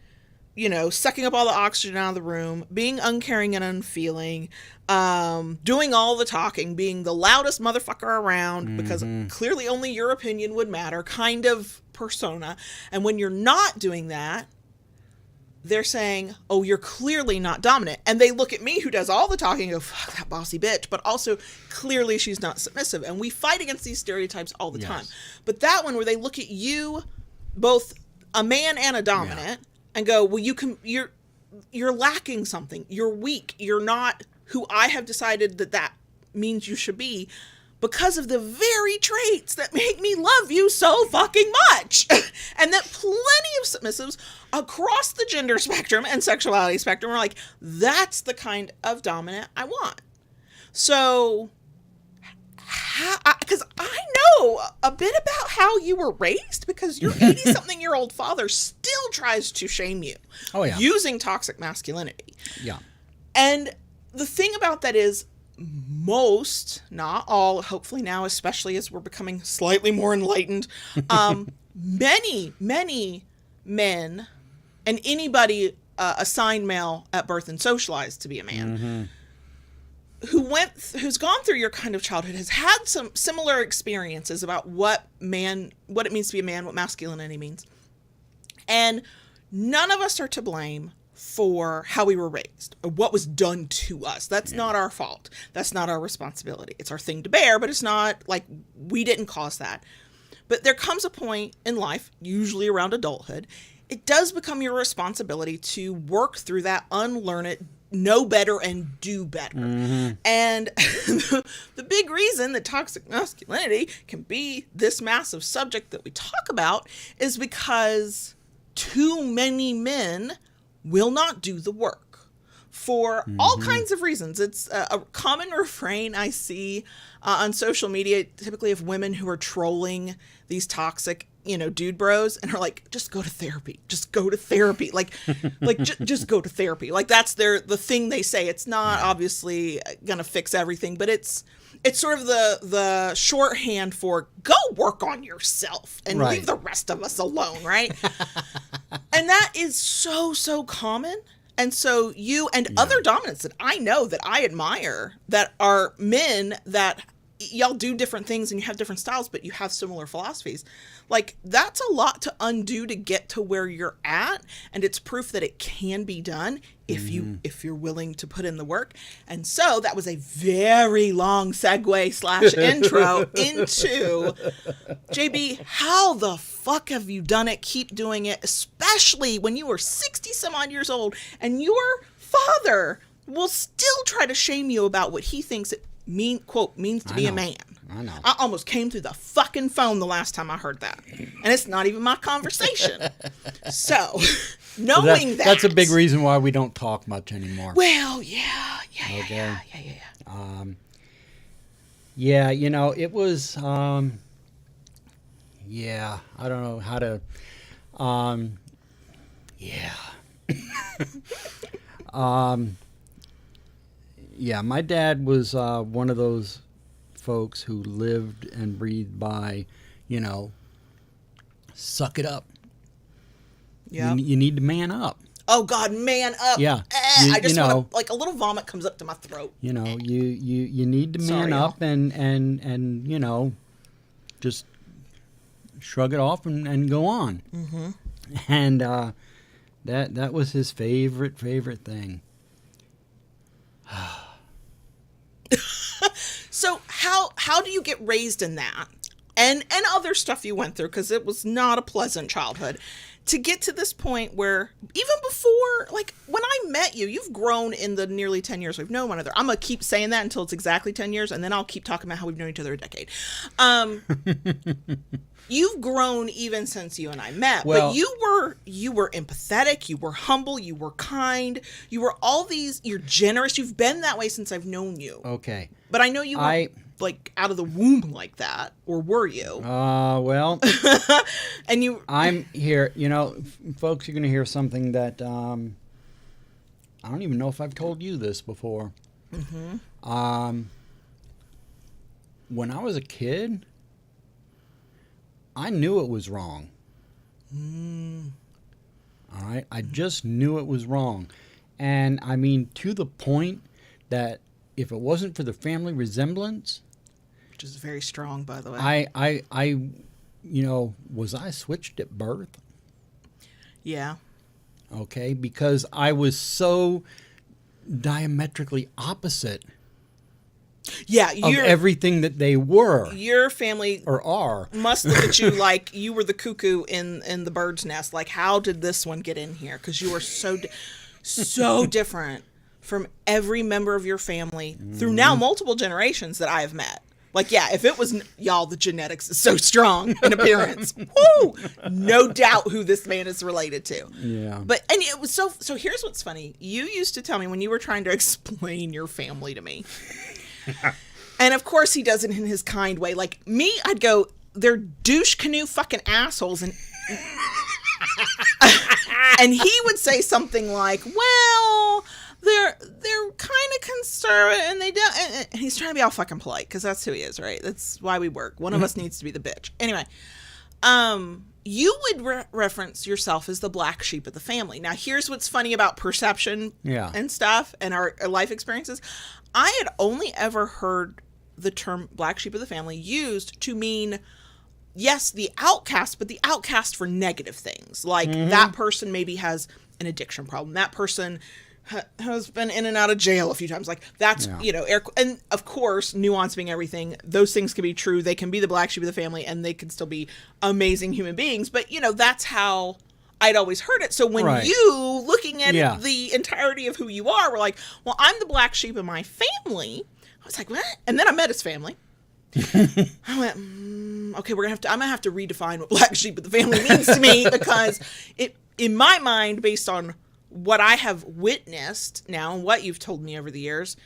you know, sucking up all the oxygen out of the room, being uncaring and unfeeling, doing all the talking, being the loudest motherfucker around, because clearly only your opinion would matter, kind of persona. And when you're not doing that, they're saying, oh, you're clearly not dominant. And they look at me, who does all the talking, and go, fuck that bossy bitch. But also, clearly she's not submissive. And we fight against these stereotypes all the time. But that one, where they look at you, both a man and a dominant, and go, well, you're lacking something. You're weak. You're not who I have decided that means you should be, because of the very traits that make me love you so fucking much. And that plenty of submissives across the gender spectrum and sexuality spectrum are like, that's the kind of dominant I want. So, because I know a bit about how you were raised, because your 80-something-year-old father still tries to shame you using toxic masculinity. Yeah. And the thing about that is, most, not all, hopefully now, especially as we're becoming slightly more enlightened, many men, and anybody assigned male at birth and socialized to be a man, who's gone through your kind of childhood, has had some similar experiences about what it means to be a man, what masculinity means. And none of us are to blame for how we were raised, or what was done to us. That's not our fault. That's not our responsibility. It's our thing to bear, but it's not like we didn't cause that. But there comes a point in life, usually around adulthood, it does become your responsibility to work through that, unlearn it, know better, and do better. And the big reason that toxic masculinity can be this massive subject that we talk about is because too many men will not do the work for all kinds of reasons. It's a common refrain I see on social media, typically of women who are trolling these toxic, dude bros, and are like, just go to therapy. Just go to therapy. Just go to therapy. Like, that's the thing they say. It's not obviously going to fix everything, but it's sort of the shorthand for go work on yourself and leave the rest of us alone, right? And that is so common. And so you and other dominants that I know, that I admire, that are men that y'all do different things and you have different styles, but you have similar philosophies. Like, that's a lot to undo to get to where you're at, and it's proof that it can be done if you're willing to put in the work. And so that was a very long segue / intro into, JB, how the fuck have you done it? Keep doing it, especially when you were 60 some odd years old and your father will still try to shame you about what he thinks it means to be a man. I know. I almost came through the fucking phone the last time I heard that. And it's not even my conversation. So, knowing that's a big reason why we don't talk much anymore. Well, yeah. It was, I don't know how to, my dad was one of those folks who lived and breathed by, suck it up. Yeah. You need to man up. Oh God, man up. Yeah. I just want to, like, a little vomit comes up to my throat. You need to man up and just shrug it off and go on. Mm-hmm. And that was his favorite thing. So how do you get raised in that? And other stuff you went through, because it was not a pleasant childhood, to get to this point where even before, like when I met you, you've grown in the nearly 10 years we've known one another. I'm going to keep saying that until it's exactly 10 years, and then I'll keep talking about how we've known each other a decade. You've grown even since you and I met, well, but you were empathetic, you were humble, you were kind, you were all these, you're generous. You've been that way since I've known you. Okay. But I know you weren't like out of the womb like that, or were you? Well, and you, I'm here, folks, you're going to hear something that, I don't even know if I've told you this before. Mm-hmm. When I was a kid, I knew it was wrong. All right? I just knew it was wrong. And I mean, to the point that if it wasn't for the family resemblance, which is very strong, by the way. I was I switched at birth? Yeah. Okay, because I was so diametrically opposite of everything that they were. Your family or are must look at you like you were the cuckoo in the bird's nest. Like, how did this one get in here? Because you were so different from every member of your family through now multiple generations that I have met. Like, yeah, if it was, y'all, the genetics is so strong in appearance. Woo! No doubt who this man is related to. Yeah. But, and it was so here's what's funny. You used to tell me when you were trying to explain your family to me. And of course he does it in his kind way. Like me, I'd go, they're douche canoe fucking assholes. And and he would say something like, well, they're kind of conservative, and they don't. And he's trying to be all fucking polite because that's who he is, right? That's why we work. One of us needs to be the bitch. Anyway, you would reference yourself as the black sheep of the family. Now, here's what's funny about perception and stuff and our life experiences. I had only ever heard the term black sheep of the family used to mean, yes, the outcast, but the outcast for negative things. Like that person maybe has an addiction problem. That person has been in and out of jail a few times. Like that's, and of course, nuance being everything, those things can be true. They can be the black sheep of the family and they can still be amazing human beings. But, that's how I'd always heard it. So when you, looking at it, the entirety of who you are, were like, well, I'm the black sheep of my family. I was like, what? And then I met his family. I went, okay, I'm going to have to redefine what black sheep of the family means to me, because it, in my mind, based on what I have witnessed now and what you've told me over the years,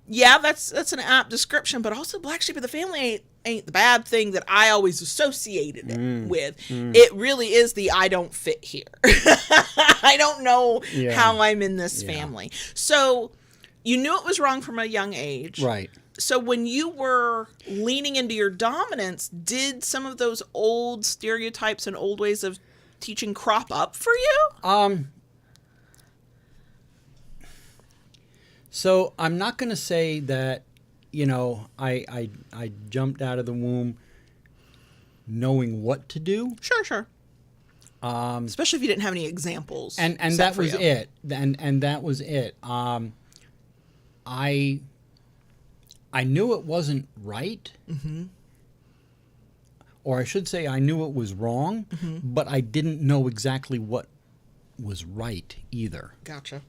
yeah, that's an apt description, but also black sheep of the family ain't the bad thing that I always associated it with. It really is the I don't fit here. I don't know how I'm in this family. So you knew it was wrong from a young age. Right. So when you were leaning into your dominance, did some of those old stereotypes and old ways of teaching crop up for you? So I'm not going to say that, I jumped out of the womb knowing what to do. Sure. Especially if you didn't have any examples. And that was it. And that was it. I knew it wasn't right. Mm-hmm. Or I should say I knew it was wrong, but I didn't know exactly what was right either. Gotcha.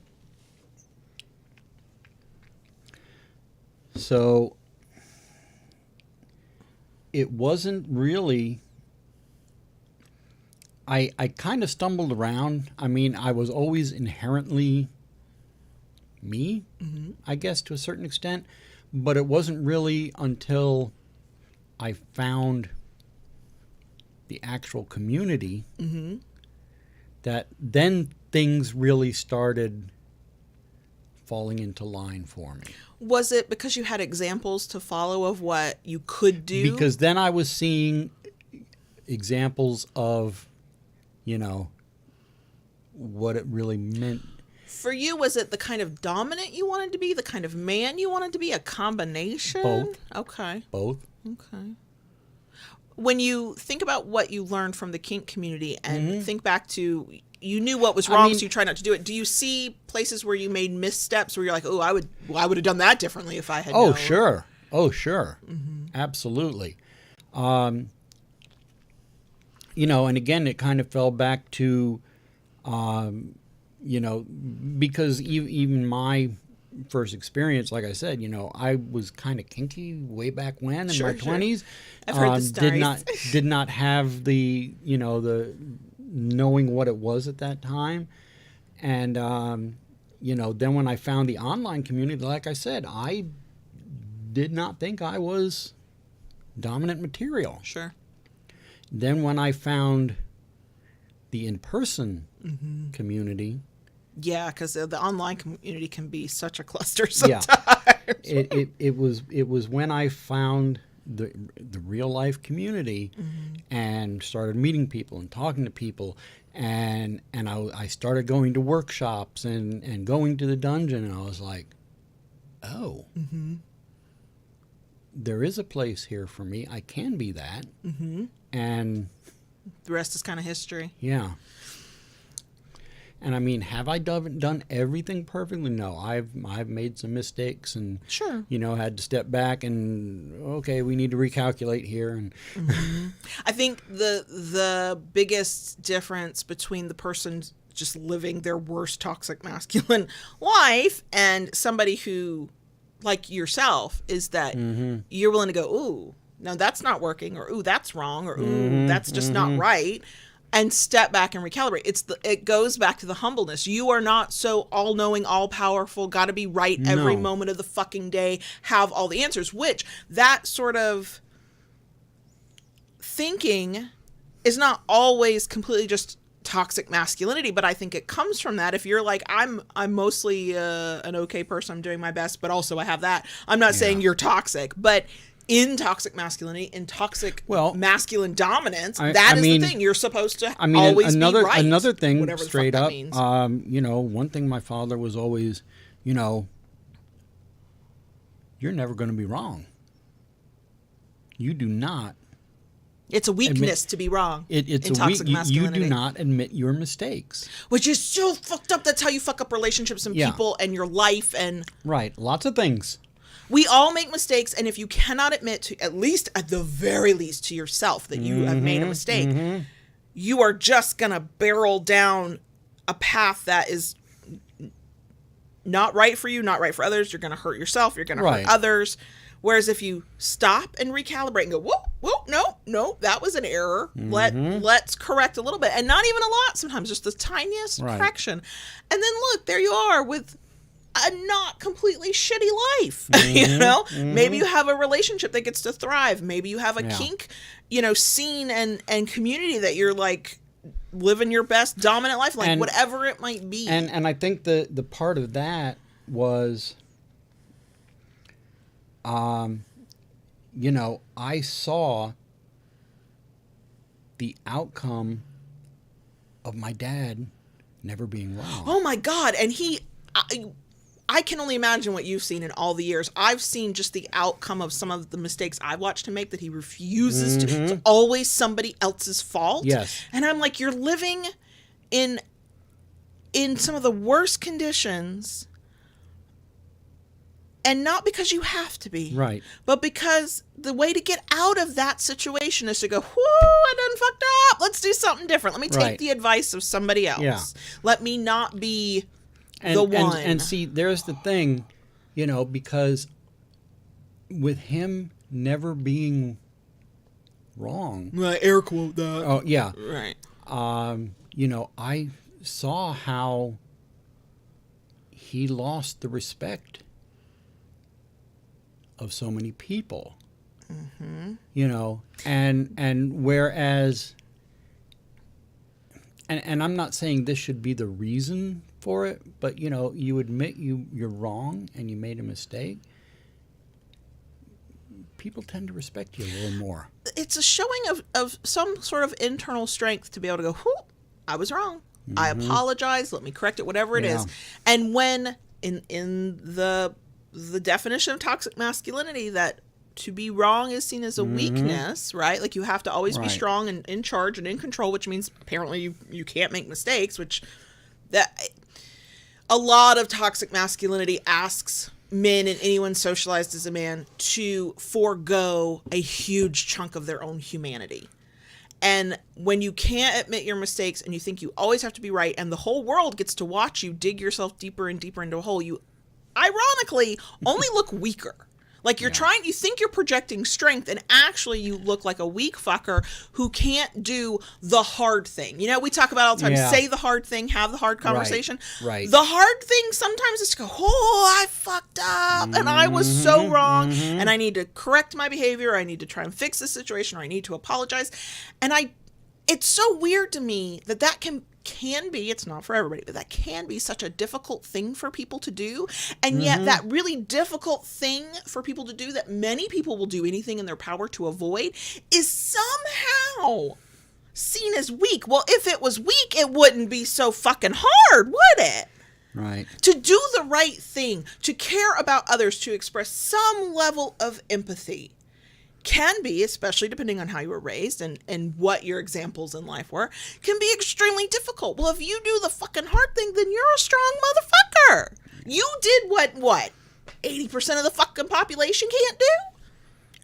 So it wasn't really, I kind of stumbled around. I mean, I was always inherently me, I guess, to a certain extent, but it wasn't really until I found the actual community that then things really started falling into line for me. Was it because you had examples to follow of what you could do? Because then I was seeing examples of, what it really meant. For you, was it the kind of dominant you wanted to be, the kind of man you wanted to be, a combination? Both. Okay. Both. Okay. when you think about what you learned from the kink community and Mm-hmm. think back to, you knew what was wrong, so you try not to do it. Do you see places where you made missteps where you're like, oh, I would have done that differently if I had known? Sure. Oh, sure. Absolutely. And again, it kind of fell back to, because even my first experience, like I said, I was kind of kinky way back when in my 20s. I've heard the stories. Did not have the knowing what it was at that time. And, then when I found the online community, like I said, I did not think I was dominant material. Sure. Then when I found the in-person community. Yeah, because the online community can be such a cluster sometimes. Yeah. It was when I found the real life community and started meeting people and talking to people, and I started going to workshops and going to the dungeon, and I was like, oh, there is a place here for me. I can be that. And the rest is kind of history. Yeah. And I mean, have I done everything perfectly? No, I've made some mistakes and sure, had to step back and okay, we need to recalculate here. And I think the biggest difference between the person just living their worst toxic masculine life and somebody who, like yourself, is that you're willing to go, ooh, no, that's not working, or ooh, that's wrong, or ooh, that's just not right. And step back and recalibrate. It goes back to the humbleness. You are not so all-knowing, all-powerful, got to be right every moment of the fucking day, have all the answers, which that sort of thinking is not always completely just toxic masculinity, but I think it comes from that. If you're like, I'm mostly an okay person, I'm doing my best, but also I have that. I'm not saying you're toxic, but in toxic masculinity, in toxic masculine dominance, that is the thing. You're supposed to always be right. Another thing, straight up, means. one thing my father was always, you're never going to be wrong. You do not. It's a weakness to be wrong. It's in toxic masculinity. You do not admit your mistakes. Which is so fucked up. That's how you fuck up relationships and people and your life and... Right. Lots of things. We all make mistakes, and if you cannot admit to, at the very least, to yourself that you have made a mistake, you are just going to barrel down a path that is not right for you, not right for others. You're going to hurt yourself. You're going to hurt others. Whereas if you stop and recalibrate and go, whoa, no, that was an error. Let's correct a little bit. And not even a lot sometimes, just the tiniest correction. And then look, there you are with a not completely shitty life. Maybe you have a relationship that gets to thrive. Maybe you have a kink, scene and community that you're like living your best dominant life, like whatever it might be. And I think the part of that was, I saw the outcome of my dad never being wrong. Oh my God. And I can only imagine what you've seen in all the years. I've seen just the outcome of some of the mistakes I've watched him make, that he refuses to. It's always somebody else's fault. Yes. And I'm like, you're living in some of the worst conditions, and not because you have to be. Right. But because the way to get out of that situation is to go, I done fucked up. Let's do something different. Let me take the advice of somebody else. Yeah. Let me not be... the one. And see, there's the thing, because with him never being wrong. Air quote that. Oh, yeah. Right. I saw how he lost the respect of so many people. And whereas, and I'm not saying this should be the reason for it, but you admit you're wrong and you made a mistake, people tend to respect you a little more. It's a showing of some sort of internal strength to be able to go, I was wrong. I apologize. Let me correct it, whatever it is. And when in the definition of toxic masculinity, that to be wrong is seen as a weakness, right? Like you have to always be Right. strong and in charge and in control, which means apparently you can't make mistakes, which that a lot of toxic masculinity asks men and anyone socialized as a man to forego a huge chunk of their own humanity. And when you can't admit your mistakes and you think you always have to be right and the whole world gets to watch you dig yourself deeper and deeper into a hole, you ironically only look weaker. Like you think you're projecting strength and actually you look like a weak fucker who can't do the hard thing. You know, we talk about all the time, say the hard thing, have the hard conversation. Right. The hard thing sometimes is to go, oh, I fucked up and I was so wrong and I need to correct my behavior. I need to try and fix the situation or I need to apologize. And it's so weird to me that can be, it's not for everybody, but that can be such a difficult thing for people to do. And yet that really difficult thing for people to do that many people will do anything in their power to avoid is somehow seen as weak. Well, if it was weak, it wouldn't be so fucking hard, would it? Right. To do the right thing, to care about others, to express some level of empathy can be, especially depending on how you were raised and what your examples in life were, can be extremely difficult. Well, if you do the fucking hard thing, then you're a strong motherfucker. You did what 80% of the fucking population can't do?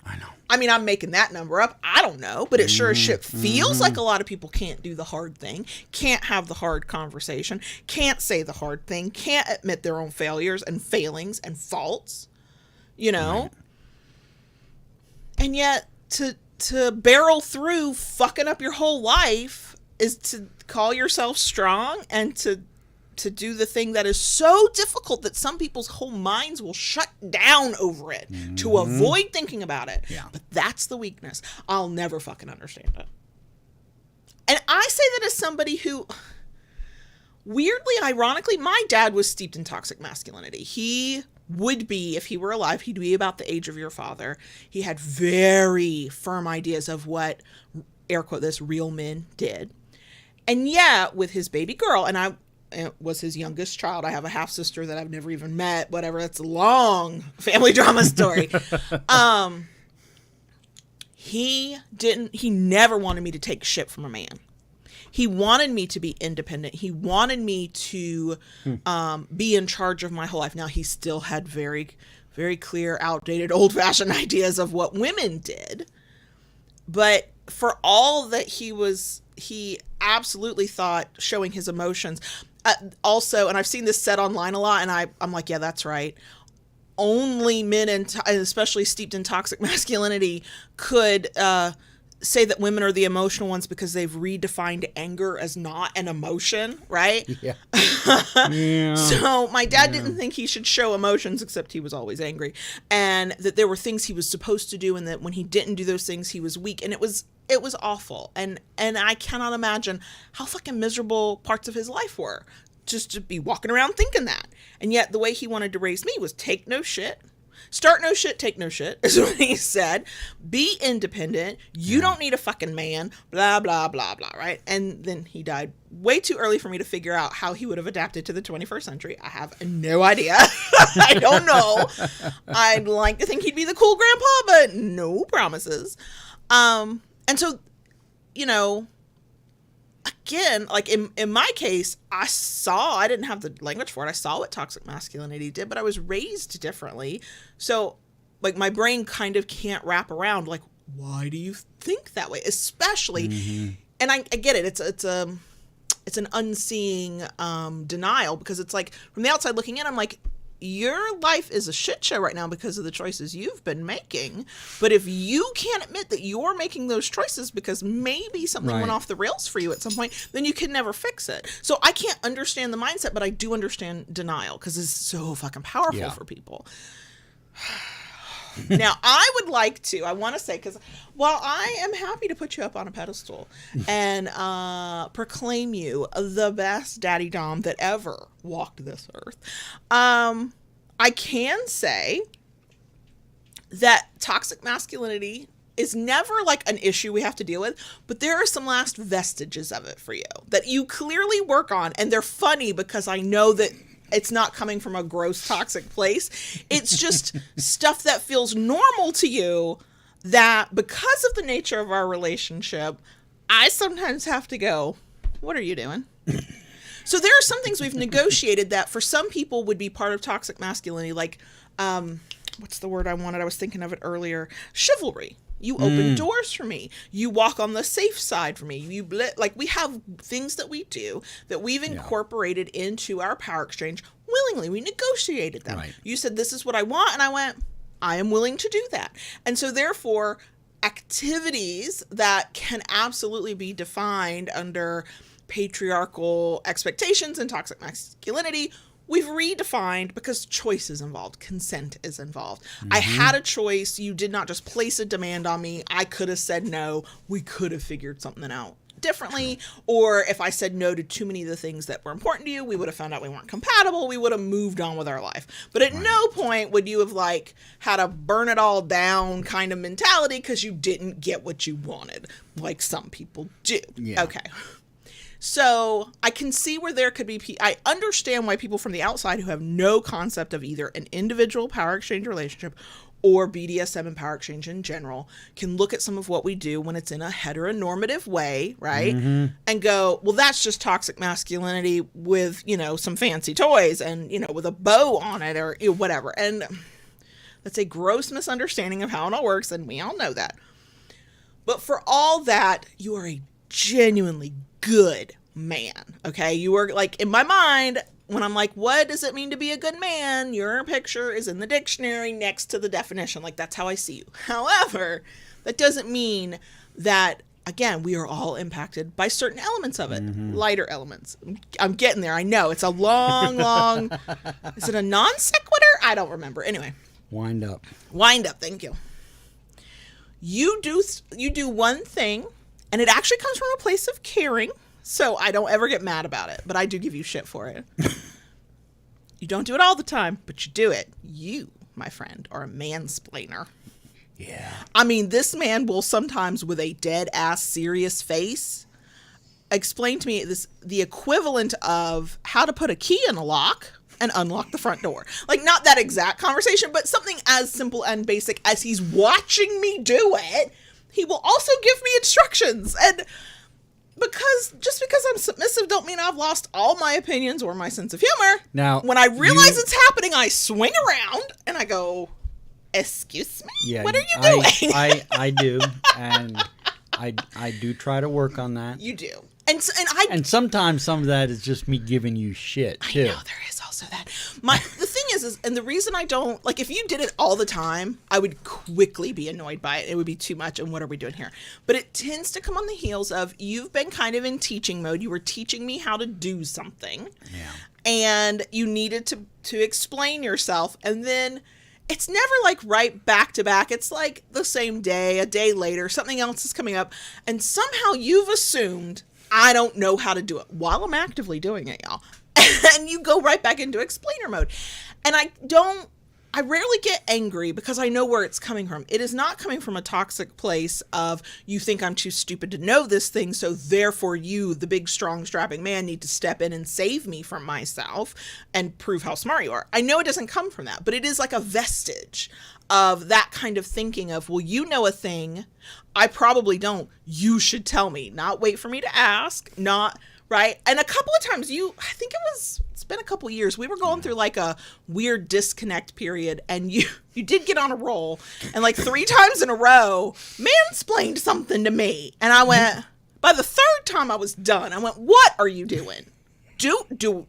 I know. I mean, I'm making that number up. I don't know, but it sure as shit feels like a lot of people can't do the hard thing, can't have the hard conversation, can't say the hard thing, can't admit their own failures and failings and faults, you know? Right. And yet, to barrel through fucking up your whole life is to call yourself strong and to do the thing that is so difficult that some people's whole minds will shut down over it to avoid thinking about it. Yeah. But that's the weakness. I'll never fucking understand it. And I say that as somebody who, weirdly, ironically, my dad was steeped in toxic masculinity. He would be, if he were alive, he'd be about the age of your father. He had very firm ideas of what, air quote this, real men did. And yet, with his baby girl, and I was his youngest child, I have a half sister that I've never even met, whatever, that's a long family drama story. He never wanted me to take shit from a man. He wanted me to be independent. He wanted me to be in charge of my whole life. Now, he still had very, very clear, outdated, old-fashioned ideas of what women did. But for all that he absolutely thought showing his emotions. Also, and I've seen this said online a lot, and I'm like, yeah, that's right. Only men, and especially steeped in toxic masculinity, could say that women are the emotional ones because they've redefined anger as not an emotion, right? Yeah. So my dad didn't think he should show emotions, except he was always angry, and that there were things he was supposed to do, and that when he didn't do those things, he was weak, and it was awful, and I cannot imagine how fucking miserable parts of his life were, just to be walking around thinking that. And yet the way he wanted to raise me was take no shit. Start no shit, take no shit, is what he said. Be independent. You don't need a fucking man, blah, blah, blah, blah, right? And then he died way too early for me to figure out how he would have adapted to the 21st century. I have no idea. I don't know. I'd like to think he'd be the cool grandpa, but no promises. And so, you know, again, like in my case, I didn't have the language for it. I saw what toxic masculinity did, but I was raised differently. So like my brain kind of can't wrap around like, why do you think that way? Especially, and I get it. It's an unseeing denial, because it's like from the outside looking in, I'm like, your life is a shit show right now because of the choices you've been making. But if you can't admit that you're making those choices because maybe something went off the rails for you at some point, then you can never fix it. So I can't understand the mindset, but I do understand denial because it's so fucking powerful for people. Now, I want to say, because while I am happy to put you up on a pedestal and proclaim you the best daddy dom that ever walked this earth, I can say that toxic masculinity is never like an issue we have to deal with, but there are some last vestiges of it for you that you clearly work on, and they're funny because I know that it's not coming from a gross toxic place. It's just stuff that feels normal to you that because of the nature of our relationship, I sometimes have to go, what are you doing? So there are some things we've negotiated that for some people would be part of toxic masculinity, like, what's the word I wanted? I was thinking of it earlier. Chivalry. You open doors for me. You walk on the safe side for me. Like, we have things that we do that we've incorporated into our power exchange willingly. We negotiated them. Right. You said, this is what I want. And I went, I am willing to do that. And so therefore, activities that can absolutely be defined under patriarchal expectations and toxic masculinity, we've redefined because choice is involved. Consent is involved. I had a choice. You did not just place a demand on me. I could have said no. We could have figured something out differently. Or if I said no to too many of the things that were important to you, we would have found out we weren't compatible. We would have moved on with our life. But at no point would you have like had a burn it all down kind of mentality because you didn't get what you wanted, like some people do. Yeah. Okay. So I can see where there could be, I understand why people from the outside who have no concept of either an individual power exchange relationship or BDSM and power exchange in general can look at some of what we do when it's in a heteronormative way, right? And go, well, that's just toxic masculinity with, you know, some fancy toys and, you know, with a bow on it or whatever. And that's a gross misunderstanding of how it all works. And we all know that. But for all that, you are a genuinely good man. Okay. You are like, in my mind, when I'm like, what does it mean to be a good man? Your picture is in the dictionary next to the definition. Like, that's how I see you. However, that doesn't mean that, again, we are all impacted by certain elements of it, lighter elements. I'm getting there. I know it's a long, is it a non sequitur? I don't remember. Anyway. Wind up. Thank you. You do one thing, and it actually comes from a place of caring, so I don't ever get mad about it, but I do give you shit for it. You don't do it all the time, but you do it. You, my friend, are a mansplainer. Yeah. I mean, this man will sometimes, with a dead-ass serious face, explain to me the equivalent of how to put a key in a lock and unlock the front door. Like, not that exact conversation, but something as simple and basic as he's watching me do it, he will also give me instructions. And just because I'm submissive don't mean I've lost all my opinions or my sense of humor. Now, when I realize it's happening, I swing around and I go, excuse me? Yeah, what are you doing? I do. And I do try to work on that. You do. And sometimes some of that is just me giving you shit too. I know there is also that. The thing is, and the reason I don't, like, if you did it all the time, I would quickly be annoyed by it. It would be too much. And what are we doing here? But it tends to come on the heels of, you've been kind of in teaching mode. You were teaching me how to do something. Yeah. And you needed to explain yourself. And then it's never like right back to back. It's like the same day, a day later, something else is coming up. And somehow you've assumed I don't know how to do it while I'm actively doing it, y'all. And you go right back into explainer mode. And I rarely get angry because I know where it's coming from. It is not coming from a toxic place of, you think I'm too stupid to know this thing, so therefore you, the big, strong, strapping man, need to step in and save me from myself and prove how smart you are. I know it doesn't come from that, but it is like a vestige of that kind of thinking of, well, you know a thing, I probably don't. You should tell me, not wait for me to ask, not, right? And a couple of times I think it's been a couple of years, we were going through like a weird disconnect period, and you did get on a roll, and like 3 times in a row, mansplained something to me. And I went, by the 3rd time I was done, I went, what are you doing? Do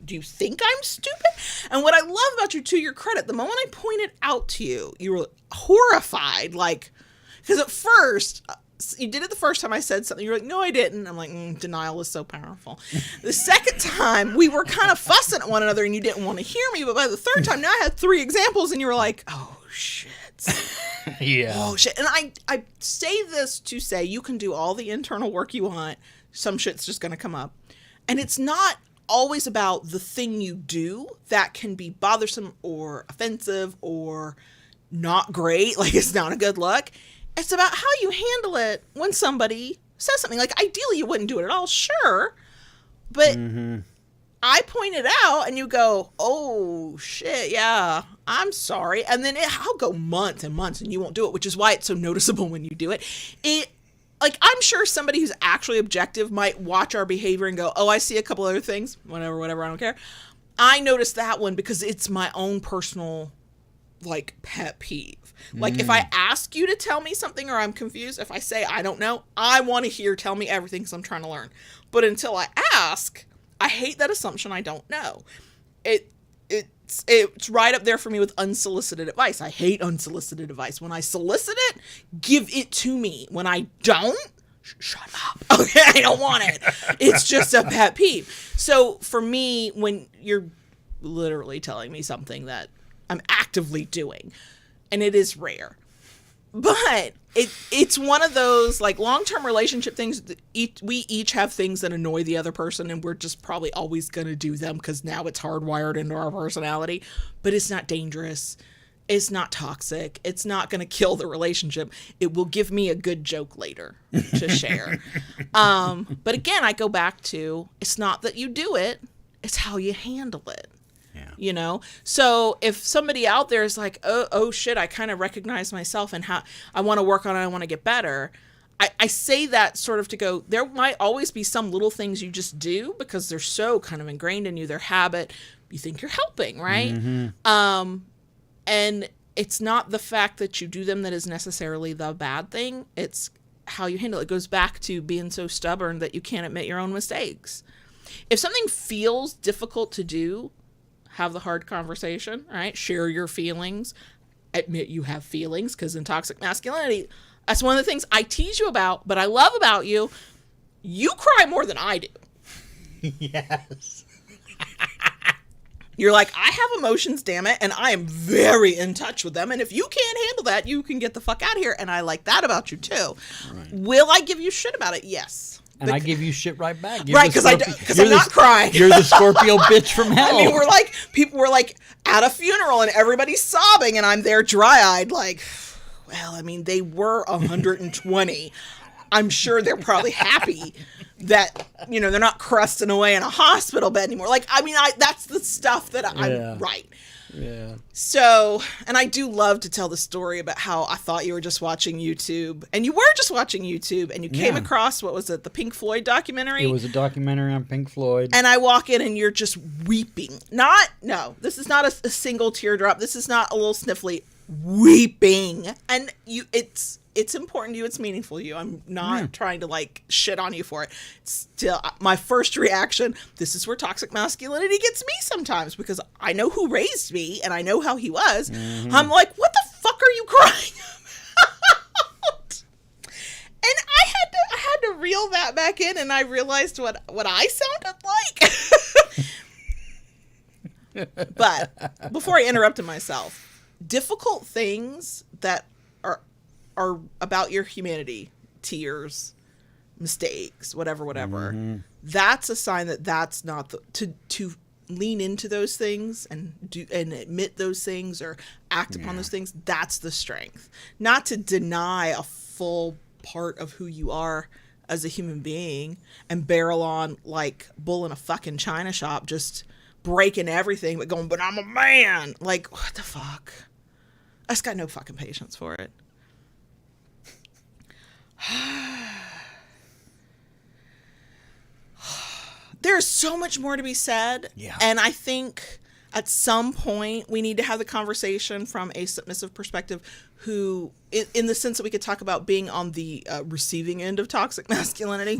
you think I'm stupid? And what I love about you, to your credit, the moment I pointed out to you, you were horrified, like, because at first, you did it the first time I said something, you're like, no, I didn't. I'm like, denial is so powerful. The second time, we were kind of fussing at one another and you didn't want to hear me, but by the 3rd time, now I had 3 examples and you were like, oh, shit. Yeah. Oh, shit. And I say this to say, you can do all the internal work you want. Some shit's just going to come up. And it's not always about the thing you do that can be bothersome or offensive or not great, like it's not a good look. It's about how you handle it when somebody says something. Like, ideally you wouldn't do it at all, sure, but I point it out and you go, oh shit, yeah, I'm sorry. And then I'll go months and months and you won't do it, which is why it's so noticeable when you do it. Like, I'm sure somebody who's actually objective might watch our behavior and go, oh, I see a couple other things, whatever, I don't care. I noticed that one because it's my own personal, like, pet peeve. Like, if I ask you to tell me something or I'm confused, if I say I don't know, I want to hear tell me everything because I'm trying to learn. But until I ask, I hate that assumption I don't know. It's right up there for me with unsolicited advice. I hate unsolicited advice. When I solicit it, give it to me. When I don't, shut up. Okay, I don't want it. It's just a pet peeve. So for me, when you're literally telling me something that I'm actively doing, and it is rare, but it's one of those, like, long-term relationship things. We each have things that annoy the other person, and we're just probably always going to do them because now it's hardwired into our personality. But it's not dangerous. It's not toxic. It's not going to kill the relationship. It will give me a good joke later to share. But again, I go back to, it's not that you do it, it's how you handle it. Yeah. You know, so if somebody out there is like, oh shit, I kind of recognize myself and how I want to work on it, I want to get better. I say that sort of to go, there might always be some little things you just do because they're so kind of ingrained in you, their habit. You think you're helping, right? Mm-hmm. And it's not the fact that you do them that is necessarily the bad thing. It's how you handle it. It goes back to being so stubborn that you can't admit your own mistakes. If something feels difficult to do, have the hard conversation, right? Share your feelings. Admit you have feelings, because in toxic masculinity, that's one of the things I tease you about, but I love about you. You cry more than I do. Yes. You're like, I have emotions, damn it, and I am very in touch with them. And if you can't handle that, you can get the fuck out of here. And I like that about you too. Right. Will I give you shit about it? Yes. And I give you shit right back. Right, because I'm not crying. You're the Scorpio bitch from hell. I mean, people were like at a funeral and everybody's sobbing and I'm there dry-eyed like, well, I mean, they were 120. I'm sure they're probably happy that, you know, they're not crusting away in a hospital bed anymore. Like, I mean, that's the stuff that I'm right. Yeah. So, and I do love to tell the story about how I thought you were just watching YouTube, and you were just watching YouTube, and you came across, what was it, the Pink Floyd documentary? It was a documentary on Pink Floyd. And I walk in and you're just weeping. No, this is not a single teardrop. This is not a little sniffly. Weeping. And it's important to you. It's meaningful to you. I'm not trying to like shit on you for it. It's still my first reaction. This is where toxic masculinity gets me sometimes, because I know who raised me and I know how he was. Mm-hmm. I'm like, what the fuck are you crying about? And I had to reel that back in, and I realized what I sounded like. But before I interrupted myself, difficult things that are about your humanity, tears, mistakes, whatever, that's a sign that that's not to lean into those things and do and admit those things or act upon those things. That's the strength, not to deny a full part of who you are as a human being and barrel on like bull in a fucking china shop, just breaking everything, but going, but I'm a man. Like, what the fuck? I just got no fucking patience for it. There's so much more to be said. Yeah. And I think at some point we need to have the conversation from a submissive perspective, who, in the sense that we could talk about being on the receiving end of toxic masculinity.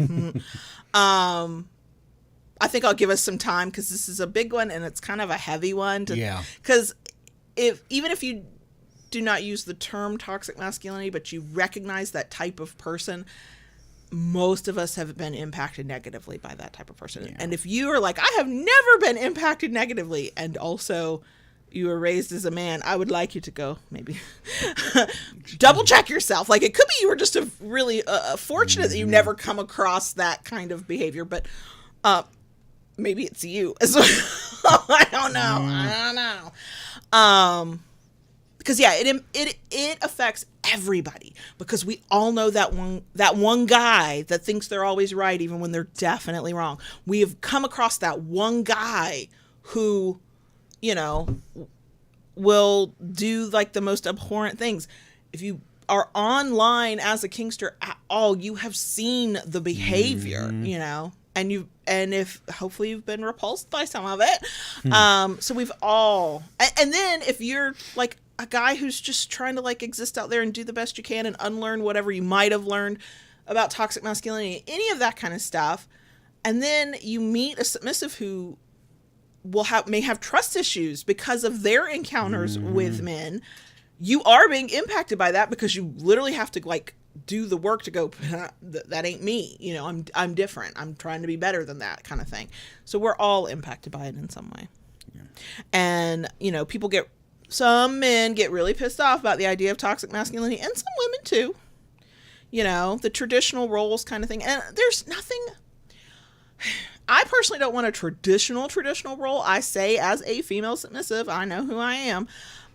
I think I'll give us some time, because this is a big one and it's kind of a heavy one. Because even if you do not use the term toxic masculinity, but you recognize that type of person, most of us have been impacted negatively by that type of person. Yeah. And if you are like, I have never been impacted negatively, and also you were raised as a man, I would like you to go maybe double check yourself. Like, it could be you were just really fortunate that you never come across that kind of behavior, but maybe it's you as well. I don't know. Because it affects everybody, because we all know that one guy that thinks they're always right even when they're definitely wrong. We have come across that one guy who, you know, will do like the most abhorrent things. If you are online as a kinkster at all, you have seen the behavior, you know, and if hopefully you've been repulsed by some of it. So we've all, and then if you're like a guy who's just trying to like exist out there and do the best you can and unlearn whatever you might have learned about toxic masculinity, any of that kind of stuff, and then you meet a submissive who may have trust issues because of their encounters with men, you are being impacted by that, because you literally have to like do the work to go, that ain't me, you know, I'm different, I'm trying to be better than that kind of thing. So we're all impacted by it in some way. And you know, some men get really pissed off about the idea of toxic masculinity, and some women too, you know, the traditional roles kind of thing. And there's nothing, I personally don't want a traditional role. I say, as a female submissive, I know who I am.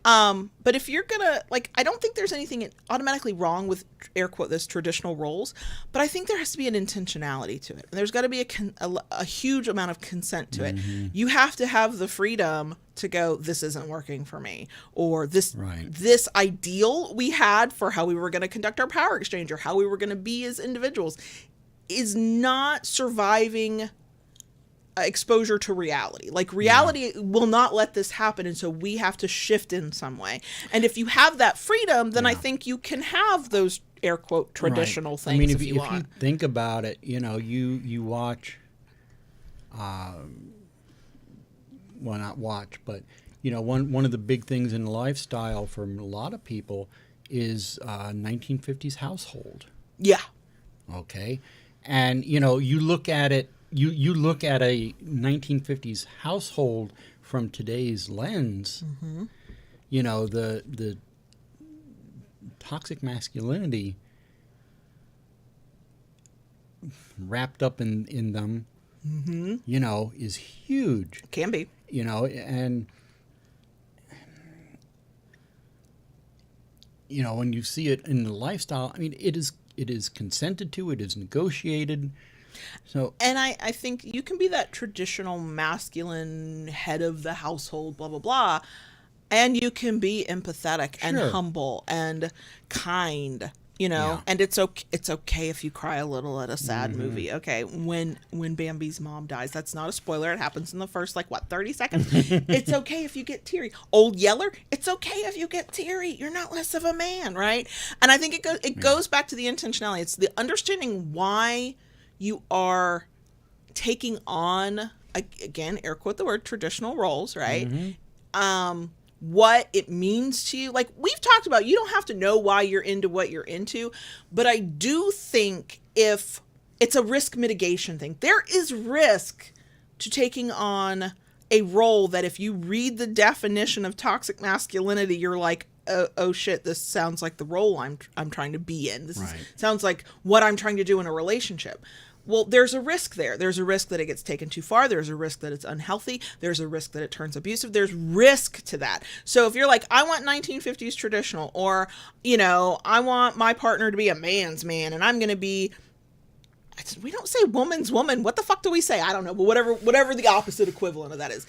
But if you're gonna, like, I don't think there's anything automatically wrong with, air quote this, traditional roles, but I think there has to be an intentionality to it. There's got to be a huge amount of consent to it. You have to have the freedom to go, this isn't working for me, or this ideal we had for how we were going to conduct our power exchange or how we were going to be as individuals is not surviving exposure to reality. Like, reality will not let this happen, and so we have to shift in some way. And if you have that freedom, then I think you can have those air quote traditional things. I mean, if you think about it, you know, you watch, well, not watch, but you know, one of the big things in lifestyle for a lot of people is 1950s household. Yeah. Okay. And you know, you look at it. You look at a 1950s household from today's lens, you know, the toxic masculinity wrapped up in them, you know, is huge. Can be. You know, and, you know, when you see it in the lifestyle, I mean, it is consented to, it is negotiated. So, and I think you can be that traditional masculine head of the household, blah, blah, blah, and you can be empathetic and humble and kind, you know, and it's okay if you cry a little at a sad movie. Okay. When Bambi's mom dies, that's not a spoiler. It happens in the first, 30 seconds. It's okay if you get teary. Old Yeller, it's okay if you get teary. You're not less of a man, right? And I think it goes back to the intentionality. It's the understanding why you are taking on, again, air quote the word, traditional roles, right? What it means to you. Like we've talked about, you don't have to know why you're into what you're into, but I do think if it's a risk mitigation thing, there is risk to taking on a role that if you read the definition of toxic masculinity, you're like, oh shit, this sounds like the role I'm trying to be in. This sounds like what I'm trying to do in a relationship. Well, there's a risk there. There's a risk that it gets taken too far. There's a risk that it's unhealthy. There's a risk that it turns abusive. There's risk to that. So if you're like, I want 1950s traditional, or, you know, I want my partner to be a man's man, and I'm going to be, we don't say woman's woman. What the fuck do we say? I don't know, but whatever the opposite equivalent of that is.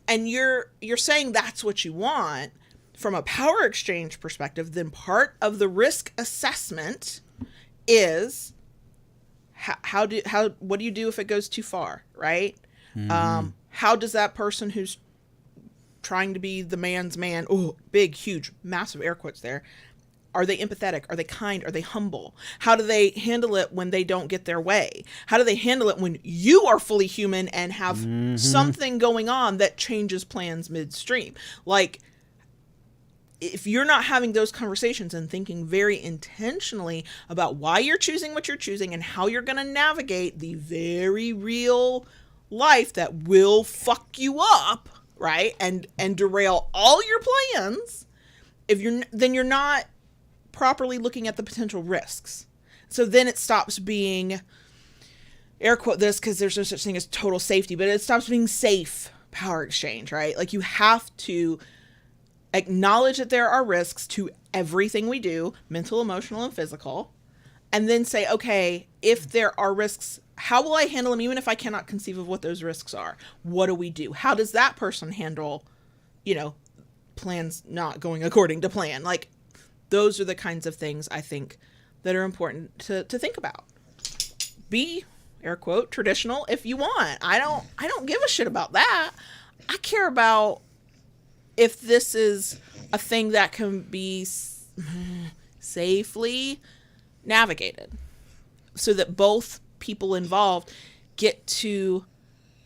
And you're saying that's what you want from a power exchange perspective, then part of the risk assessment is what do you do if it goes too far, right? How does that person who's trying to be the man's man, big, huge, massive air quotes there, are they empathetic? Are they kind? Are they humble? How do they handle it when they don't get their way? How do they handle it when you are fully human and have something going on that changes plans midstream? Like, if you're not having those conversations and thinking very intentionally about why you're choosing what you're choosing and how you're going to navigate the very real life that will fuck you up, right? And derail all your plans, then you're not properly looking at the potential risks. So then it stops being, air quote this because there's no such thing as total safety, but it stops being safe power exchange, right? Like you have to acknowledge that there are risks to everything we do, mental, emotional, and physical, and then say, okay, if there are risks, how will I handle them even if I cannot conceive of what those risks are? What do we do? How does that person handle, plans not going according to plan? Like, those are the kinds of things I think that are important to think about. Be, air quote, traditional if you want. I don't give a shit about that. I care about if this is a thing that can be safely navigated so that both people involved get to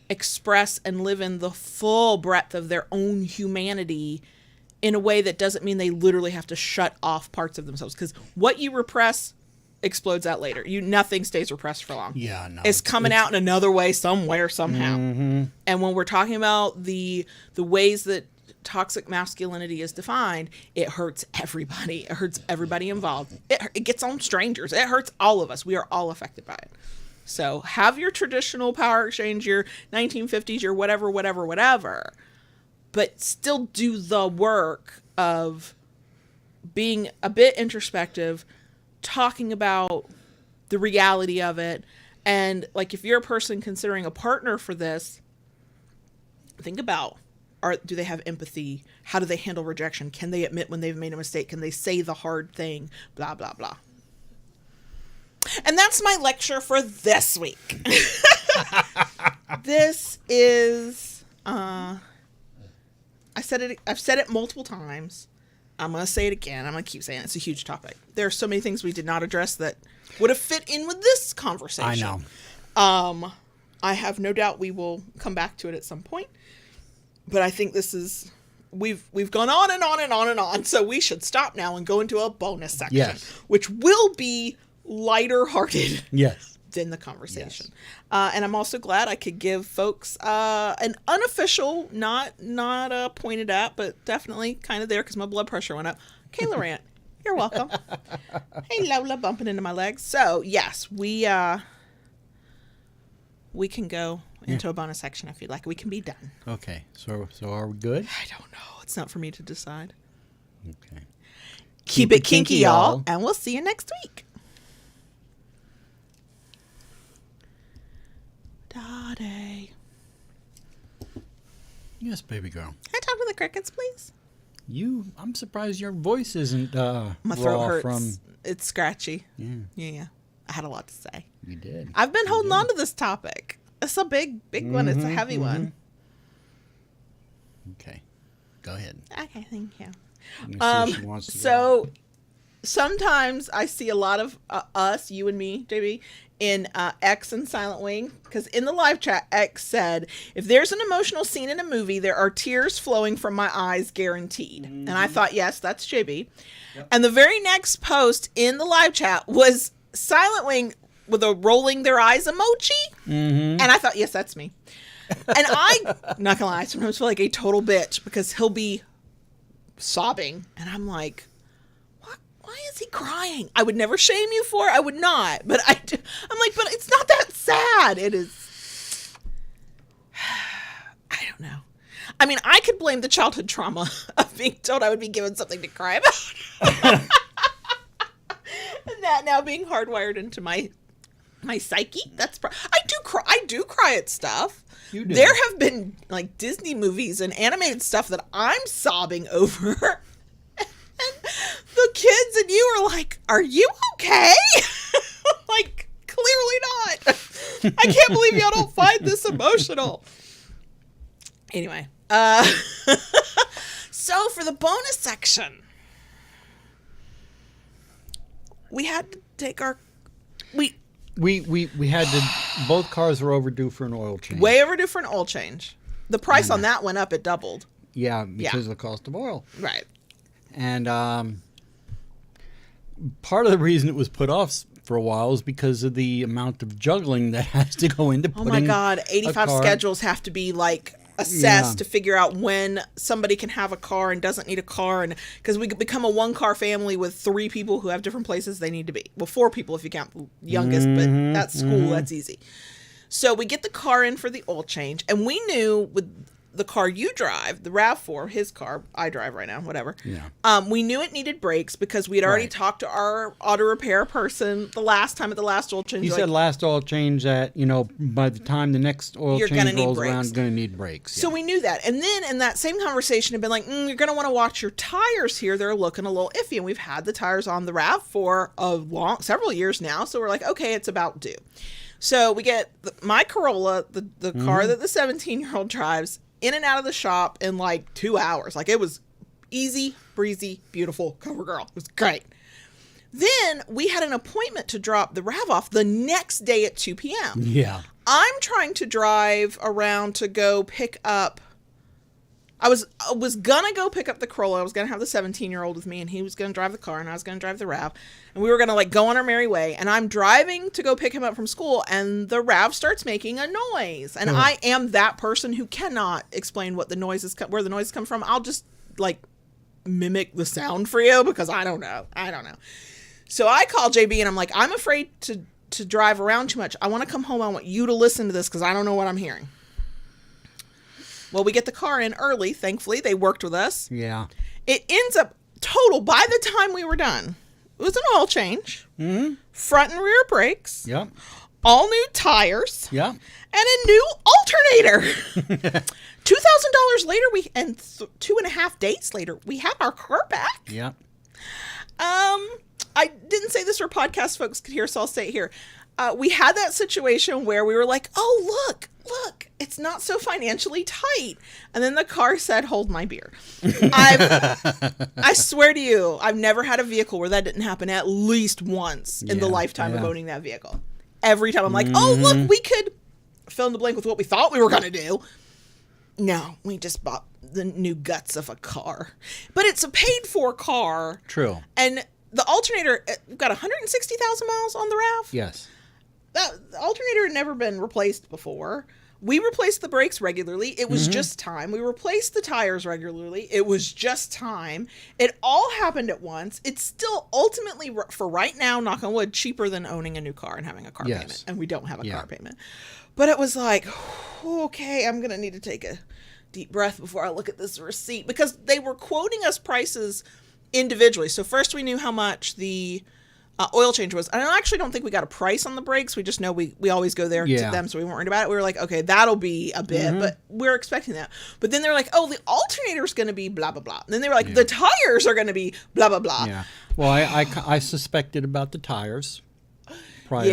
express and live in the full breadth of their own humanity in a way that doesn't mean they literally have to shut off parts of themselves. Because what you repress explodes out later. Nothing stays repressed for long. Yeah, no. It's coming out in another way somewhere, somehow. Mm-hmm. And when we're talking about the ways that toxic masculinity is defined, it hurts everybody. It hurts everybody involved. It gets on strangers. It hurts all of us. We are all affected by it. So have your traditional power exchange, your 1950s, your whatever, but still do the work of being a bit introspective, talking about the reality of it. And like, if you're a person considering a partner for this, think about, do they have empathy? How do they handle rejection? Can they admit when they've made a mistake? Can they say the hard thing? Blah, blah, blah. And that's my lecture for this week. This is, I've said it multiple times. I'm going to say it again. I'm going to keep saying it. It's a huge topic. There are so many things we did not address that would have fit in with this conversation. I know. I have no doubt we will come back to it at some point. But I think this is, we've gone on and on and on and on. So we should stop now and go into a bonus section, yes, which will be lighter hearted. Yes. Than the conversation. Yes. And I'm also glad I could give folks an unofficial, not pointed at, but definitely kind of there because my blood pressure went up. Kayla Rant, you're welcome. Hey, Lola, bumping into my legs. So yes, we can go into a bonus section if you'd like. We can be done. Okay. So are we good? I don't know. It's not for me to decide. Okay. Keep it kinky, y'all, and we'll see you next week. Daddy. Yes, baby girl. Can I talk to the crickets, please? I'm surprised your voice isn't my throat raw hurts. It's scratchy. Yeah. Yeah. I had a lot to say. You did. I've been holding on to this topic. It's a big one. It's a heavy one. Okay. Go ahead. Okay, thank you. Let me see if she wants to So sometimes I see a lot of us, you and me, JB, in X and Silent Wing. Because in the live chat, X said, if there's an emotional scene in a movie, there are tears flowing from my eyes guaranteed. Mm-hmm. And I thought, yes, that's JB. Yep. And the very next post in the live chat was Silent Wing with a rolling their eyes emoji. Mm-hmm. And I thought, yes, that's me. And I, not gonna lie, sometimes feel like a total bitch because he'll be sobbing. And I'm like, why is he crying? I would never shame you for it. I would not. But I'm like, but it's not that sad. It is. I don't know. I mean, I could blame the childhood trauma of being told I would be given something to cry about. And that now being hardwired into my psyche. I do cry at stuff. You do. There have been like Disney movies and animated stuff that I'm sobbing over. The kids and you are like, are you okay? Like, clearly not. I can't believe y'all don't find this emotional. Anyway, so for the bonus section, we had to take our we had to. Both cars were overdue for an oil change. Way overdue for an oil change. The price on that went up. It doubled. Yeah, because of the cost of oil. Right. And part of the reason it was put off for a while is because of the amount of juggling that has to go into putting. Oh my God, 85 schedules have to be like assessed to figure out when somebody can have a car and doesn't need a car, and because we could become a one-car family with 3 people who have different places they need to be. Well, 4 people if you count the youngest, but that's school, that's easy. So we get the car in for the oil change, and we knew with the car you drive, the RAV4, his car, I drive right now, whatever. Yeah. We knew it needed brakes because we'd already talked to our auto repair person the last time at the last oil change. He said last oil change that, by the time the next oil change rolls around, going to need brakes. So we knew that. And then in that same conversation had been like, you're going to want to watch your tires here. They're looking a little iffy. And we've had the tires on the RAV4 several years now. So we're like, okay, it's about due. So we get my Corolla, the car that the 17-year-old drives, in and out of the shop in like 2 hours. Like, it was easy, breezy, beautiful cover girl. It was great. Then we had an appointment to drop the RAV off the next day at 2 p.m. Yeah. I'm trying to drive around to go pick up. I was going to go pick up the Corolla. I was going to have the 17-year-old with me, and he was going to drive the car, and I was going to drive the RAV. And we were going to, like, go on our merry way. And I'm driving to go pick him up from school, and the RAV starts making a noise. And I am that person who cannot explain what the noises where the noises come from. I'll just, like, mimic the sound for you because I don't know. So I call JB, and I'm like, I'm afraid to drive around too much. I want to come home. I want you to listen to this because I don't know what I'm hearing. Well, we get the car in early. Thankfully, they worked with us. Yeah. It ends up total, by the time we were done, it was an oil change, front and rear brakes, Yep. all new tires, Yep. and a new alternator. $2,000 later, 2.5 days later, we had our car back. Yep. I didn't say this for podcast folks could hear, so I'll say it here. We had that situation where we were like, oh, look, it's not so financially tight. And then the car said, hold my beer. I swear to you, I've never had a vehicle where that didn't happen at least once in the lifetime of owning that vehicle. Every time I'm like, oh, look, we could fill in the blank with what we thought we were going to do. No, we just bought the new guts of a car. But it's a paid for car. True. And the alternator, we've got 160,000 miles on the RAV. Yes. The alternator had never been replaced before. We replaced the brakes regularly. It was just time. We replaced the tires regularly. It was just time. It all happened at once. It's still ultimately, for right now, knock on wood, cheaper than owning a new car and having a car payment. And we don't have a car payment. But it was like, okay, I'm going to need to take a deep breath before I look at this receipt. Because they were quoting us prices individually. So first we knew how much the oil change was. And I actually don't think we got a price on the brakes. We just know we always go there to them, so we weren't worried about it. We were like, okay, that'll be a bit, but we're expecting that. But then they're like, oh, the alternator's going to be blah, blah, blah. And then they were like, the tires are going to be blah, blah, blah. Yeah. Well, I suspected about the tires prior to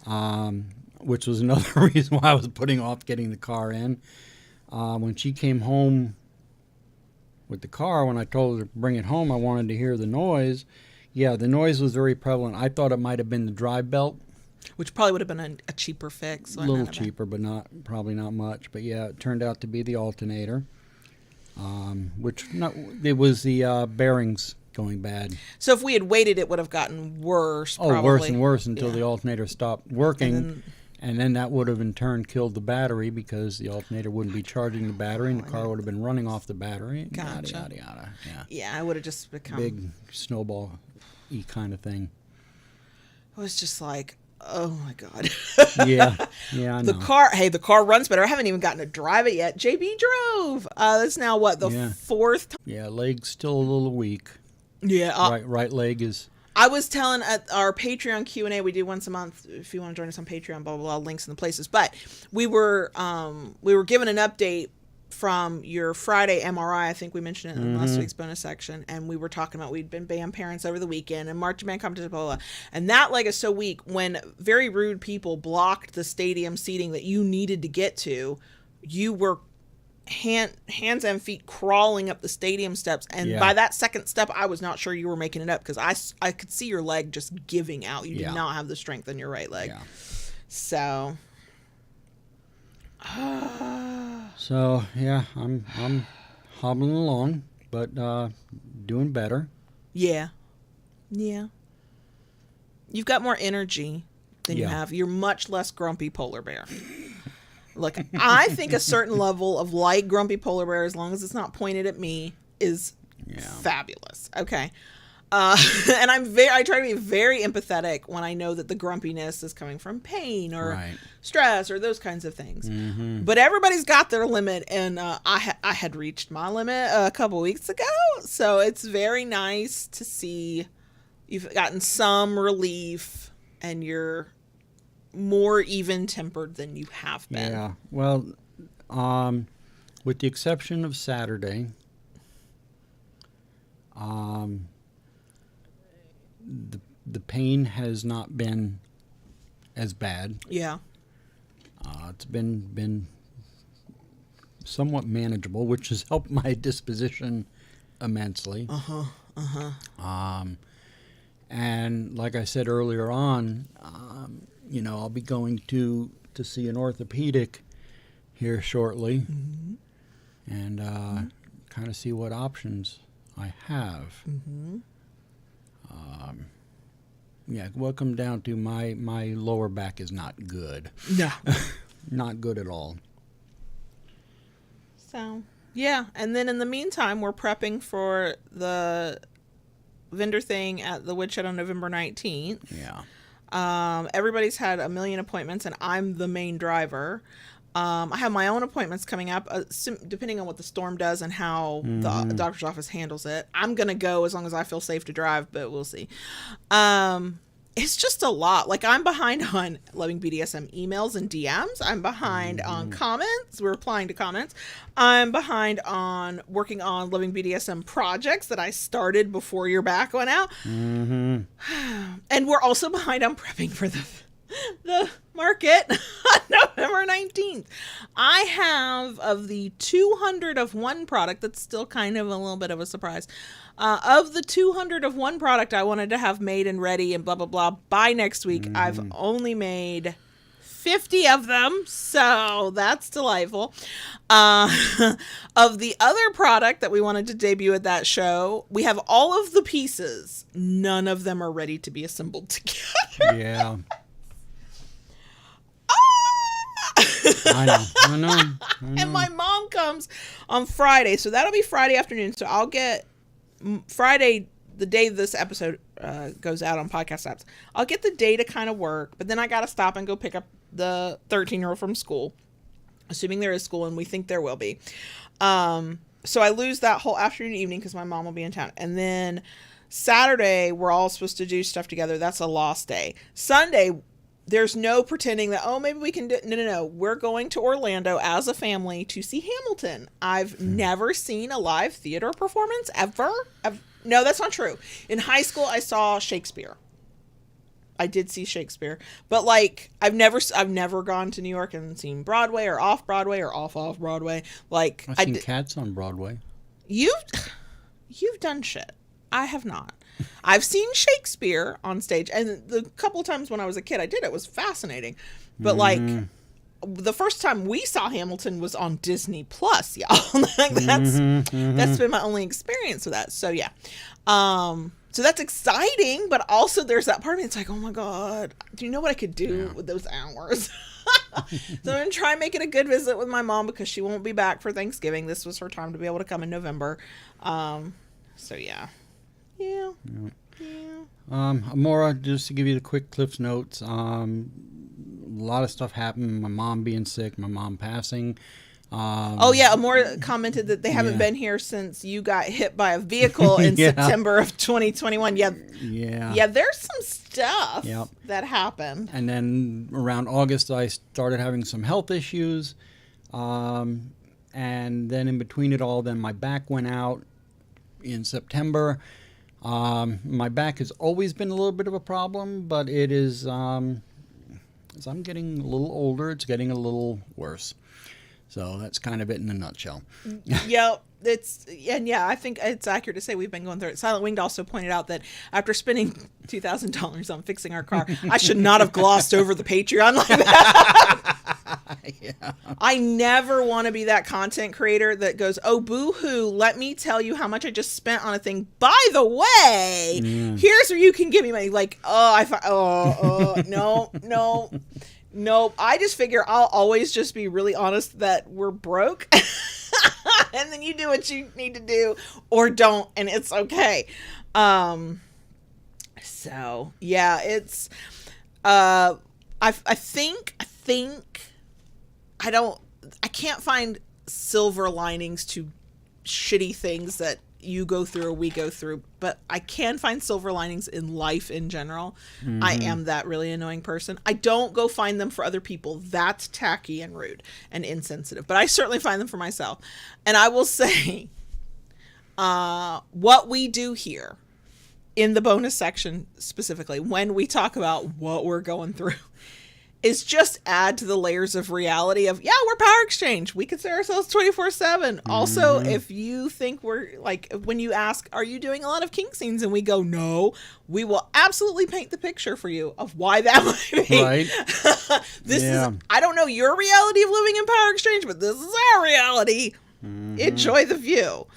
this, which was another reason why I was putting off getting the car in. When she came home with the car, when I told her to bring it home, I wanted to hear the noise. Yeah, the noise was very prevalent. I thought it might have been the drive belt. Which probably would have been a cheaper fix. A little cheaper, but probably not much. But yeah, it turned out to be the alternator, it was the bearings going bad. So if we had waited, it would have gotten worse. Oh, probably. Worse and worse until the alternator stopped working. And then that would have in turn killed the battery because the alternator wouldn't be charging the battery and the car would have been running off the battery. Gotcha. Yada, yada, yada. Yeah, I would have just become... Big snowball-y kind of thing. It was just like, oh my God. Yeah, I know. The car runs better. I haven't even gotten to drive it yet. JB drove. That's now what, the fourth time? Yeah, leg's still a little weak. Yeah. Right leg is... I was telling at our Patreon Q&A, we do once a month. If you want to join us on Patreon, blah, blah, blah, links in the places. But we were given an update from your Friday MRI. I think we mentioned it in last week's bonus section. And we were talking about we'd been band parents over the weekend and marching band competition, blah, blah, blah. And that leg is so weak. When very rude people blocked the stadium seating that you needed to get to, you were hands and feet crawling up the stadium steps, and by that second step I was not sure you were making it up because I could see your leg just giving out. You did not have the strength in your right leg. So yeah, I'm hobbling along, but doing better. Yeah, you've got more energy than you have. You're much less grumpy polar bear. Look, I think a certain level of light grumpy polar bear, as long as it's not pointed at me, is fabulous. Okay. And I try to be very empathetic when I know that the grumpiness is coming from pain or stress or those kinds of things. But everybody's got their limit, and I had reached my limit a couple weeks ago, so it's very nice to see you've gotten some relief and you're more even-tempered than you have been. Yeah, well, with the exception of Saturday, the pain has not been as bad. Yeah. It's been somewhat manageable, which has helped my disposition immensely. And like I said earlier on, I'll be going to see an orthopedic here shortly, and kind of see what options I have. Yeah, will come down to my lower back is not good. No. Not good at all. So, yeah. And then in the meantime, we're prepping for the vendor thing at the Woodshed on November 19th. Yeah. Everybody's had a million appointments, and I'm the main driver. I have my own appointments coming up, depending on what the storm does and how the doctor's office handles it. I'm going to go as long as I feel safe to drive, but we'll see. It's just a lot. Like, I'm behind on Loving BDSM emails and DMs. I'm behind on comments. We're replying to comments. I'm behind on working on Loving BDSM projects that I started before your back went out. And we're also behind on prepping for the market on November 19th. I have, of the 200 of one product, that's still kind of a little bit of a surprise. Of the 200 of one product I wanted to have made and ready and blah, blah, blah by next week, I've only made 50 of them, so that's delightful. Of the other product that we wanted to debut at that show, we have all of the pieces. None of them are ready to be assembled together. Yeah. I know. And my mom comes on Friday, so that'll be Friday afternoon. So I'll get Friday, the day this episode goes out on podcast apps. I'll get the day to kind of work, but then I got to stop and go pick up the 13-year-old from school, assuming there is school, and we think there will be. So I lose that whole afternoon, evening, because my mom will be in town. And then Saturday, we're all supposed to do stuff together. That's a lost day. Sunday, there's no pretending that, oh, maybe we can do... No. We're going to Orlando as a family to see Hamilton. I've never seen a live theater performance ever. No, that's not true. In high school, I saw Shakespeare. I did see Shakespeare. But, like, I've never gone to New York and seen Broadway or off Broadway or off Broadway. Like, I've seen Cats on Broadway. You've done shit. I have not. I've seen Shakespeare on stage, and the couple of times when I was a kid I did. It was fascinating. But like the first time we saw Hamilton was on Disney Plus, y'all. That's been my only experience with that. So yeah. So that's exciting, but also there's that part of me that's like, oh my God, do you know what I could do with those hours? So I'm going to try and make it a good visit with my mom because she won't be back for Thanksgiving. This was her time to be able to come in November. So yeah. Yeah. Amora, just to give you the quick Cliff's Notes, a lot of stuff happened. My mom being sick, my mom passing. Amora commented that they haven't been here since you got hit by a vehicle in September of 2021. Yeah, there's some stuff that happened. And then around August, I started having some health issues. And then in between it all, then my back went out in September. My back has always been a little bit of a problem, but it is, as I'm getting a little older, it's getting a little worse. So that's kind of it in a nutshell. Yep. I think it's accurate to say we've been going through it. Silent Winged also pointed out that after spending $2,000 on fixing our car, I should not have glossed over the Patreon like that. I never want to be that content creator that goes, oh, boo-hoo, let me tell you how much I just spent on a thing. By the way, here's where you can give me money. Like, no. I just figure I'll always just be really honest that we're broke. And then you do what you need to do or don't, and it's okay. So yeah, it's I think I can't find silver linings to shitty things that you go through or we go through, but I can find silver linings in life in general. Mm-hmm. I am that really annoying person. I don't go find them for other people. That's tacky and rude and insensitive, but I certainly find them for myself. And I will say, what we do here in the bonus section specifically, when we talk about what we're going through, is just add to the layers of reality of, yeah, we're Power Exchange. We consider ourselves 24/7. Also, if you think we're like, when you ask, are you doing a lot of kink scenes? And we go, no, we will absolutely paint the picture for you of why that might be. Right. This is, I don't know your reality of living in Power Exchange, but this is our reality. Enjoy the view.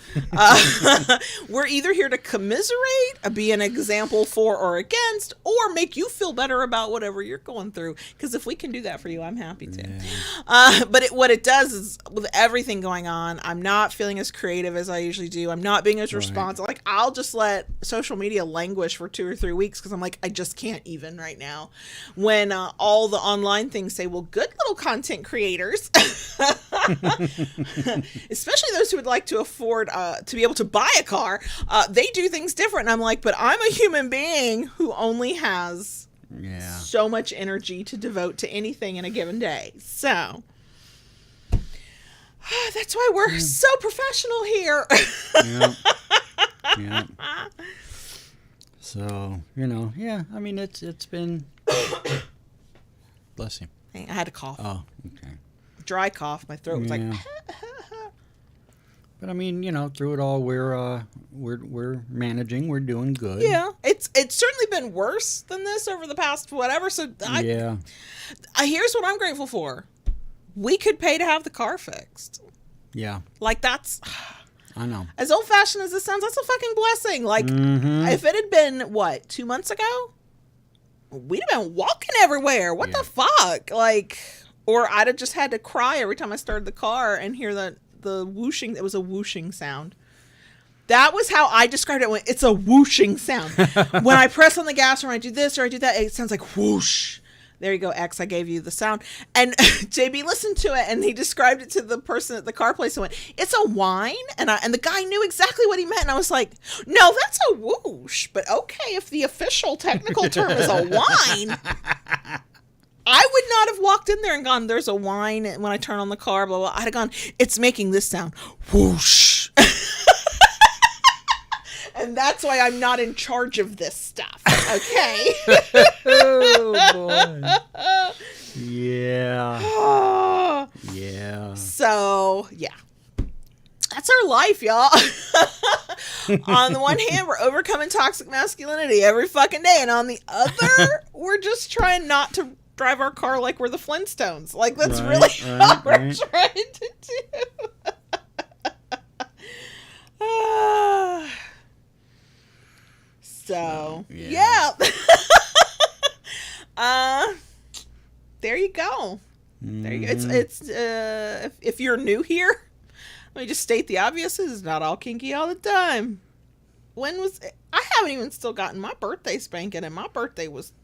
We're either here to commiserate, be an example for or against, or make you feel better about whatever you're going through. Because if we can do that for you, I'm happy to. Yeah. But what it does is, with everything going on, I'm not feeling as creative as I usually do. I'm not being as responsive. Like, I'll just let social media languish for 2 or 3 weeks because I'm like, I just can't even right now. When all the online things say, well, good little content creators. Especially those who would like to afford to be able to buy a car, they do things different. And I'm like, but I'm a human being who only has so much energy to devote to anything in a given day. So that's why we're so professional here. Yeah. So, I mean, it's been... Bless you. I had to cough. Oh, okay. Dry cough. My throat was like... But I mean, through it all, we're managing. We're doing good. Yeah, it's certainly been worse than this over the past whatever. So here's what I'm grateful for: we could pay to have the car fixed. Yeah, like that's. I know. As old fashioned as this sounds, that's a fucking blessing. Like, if it had been 2 months ago, we'd have been walking everywhere. What the fuck? Like, or I'd have just had to cry every time I started the car and hear the whooshing. It was a whooshing sound. That was how I described it. When it's a whooshing sound. When I press on the gas or I do this or I do that, it sounds like whoosh. There you go, X. I gave you the sound. And JB listened to it and he described it to the person at the car place and went, it's a whine. And the guy knew exactly what he meant. And I was like, no, that's a whoosh. But okay, if the official technical term is a whine, I would not have walked in there and gone, there's a whine when I turn on the car, blah, blah. I'd have gone, it's making this sound, whoosh. And that's why I'm not in charge of this stuff, okay? Oh, boy. Yeah. Yeah. So, yeah. That's our life, y'all. On the one hand, we're overcoming toxic masculinity every fucking day. And on the other, we're just trying not to drive our car like we're the Flintstones. Like, that's really what we're trying to do. So, yeah. There you go. There you go. It's if you're new here, let me just state the obvious. It's not all kinky all the time. When was it? I haven't even still gotten my birthday spanking, and my birthday was,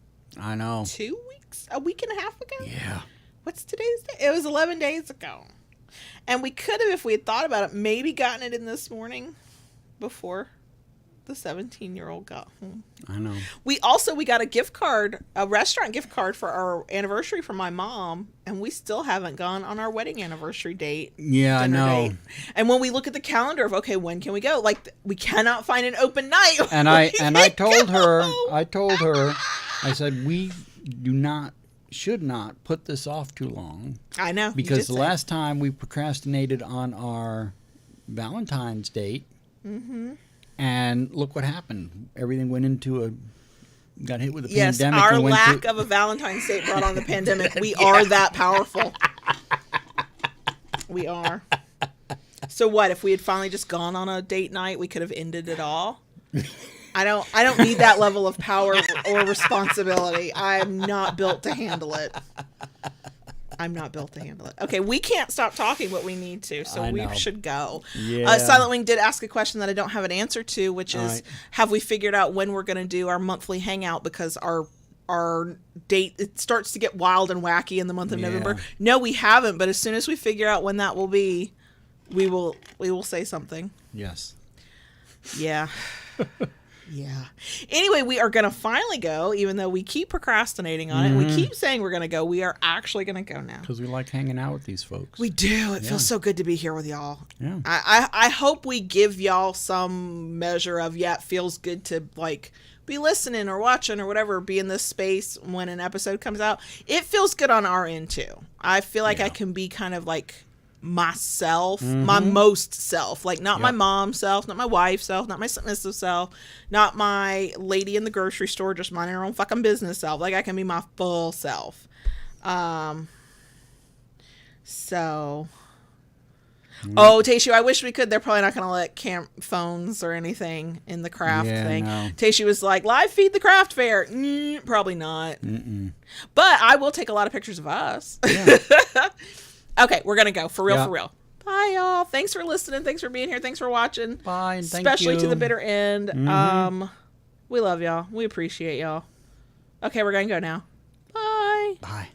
I know, 2 weeks, a week and a half ago. Yeah. What's today's day? It was 11 days ago. And we could have, if we had thought about it, maybe gotten it in this morning before the 17-year-old got home. I know. We got a gift card, a restaurant gift card for our anniversary from my mom, and we still haven't gone on our wedding anniversary date. Yeah, I know. Date. And when we look at the calendar of, okay, when can we go? Like, we cannot find an open night. And I told her, I said, we should not put this off too long. I know. Because the last time we procrastinated on our Valentine's date, and look what happened. Everything went into got hit with a pandemic. Yes, our lack of a Valentine's date brought on the pandemic. We are that powerful. We are. So what, if we had finally just gone on a date night, we could have ended it all? I don't need that level of power or responsibility. I'm not built to handle it. I'm not built to handle it. Okay, we can't stop talking, but we need to, so we should go. Yeah. Silent Wing did ask a question that I don't have an answer to, which is, right. have we figured out when we're going to do our monthly hangout? Because our date, it starts to get wild and wacky in the month of November. No, we haven't, but as soon as we figure out when that will be, we will say something. Yes. Yeah. Yeah. Anyway, we are going to finally go, even though we keep procrastinating on it. We keep saying we're going to go. We are actually going to go now. Because we like hanging out with these folks. We do. It feels so good to be here with y'all. Yeah. I hope we give y'all some measure of, it feels good to like be listening or watching or whatever, be in this space when an episode comes out. It feels good on our end too. I feel like I can be kind of like myself, my most self, like not my mom's self, not my wife's self, not my submissive self, not my lady in the grocery store just minding her own fucking business self. Like I can be my full self. So Tayshu, I wish we could. They're probably not going to let phones or anything in the craft thing. No. Tayshu was like, live feed the craft fair. Probably not. But I will take a lot of pictures of us. Yeah. Okay, we're going to go. For real, for real. Bye, y'all. Thanks for listening. Thanks for being here. Thanks for watching. Bye, and thank especially you. To the bitter end. We love y'all. We appreciate y'all. Okay, we're going to go now. Bye. Bye.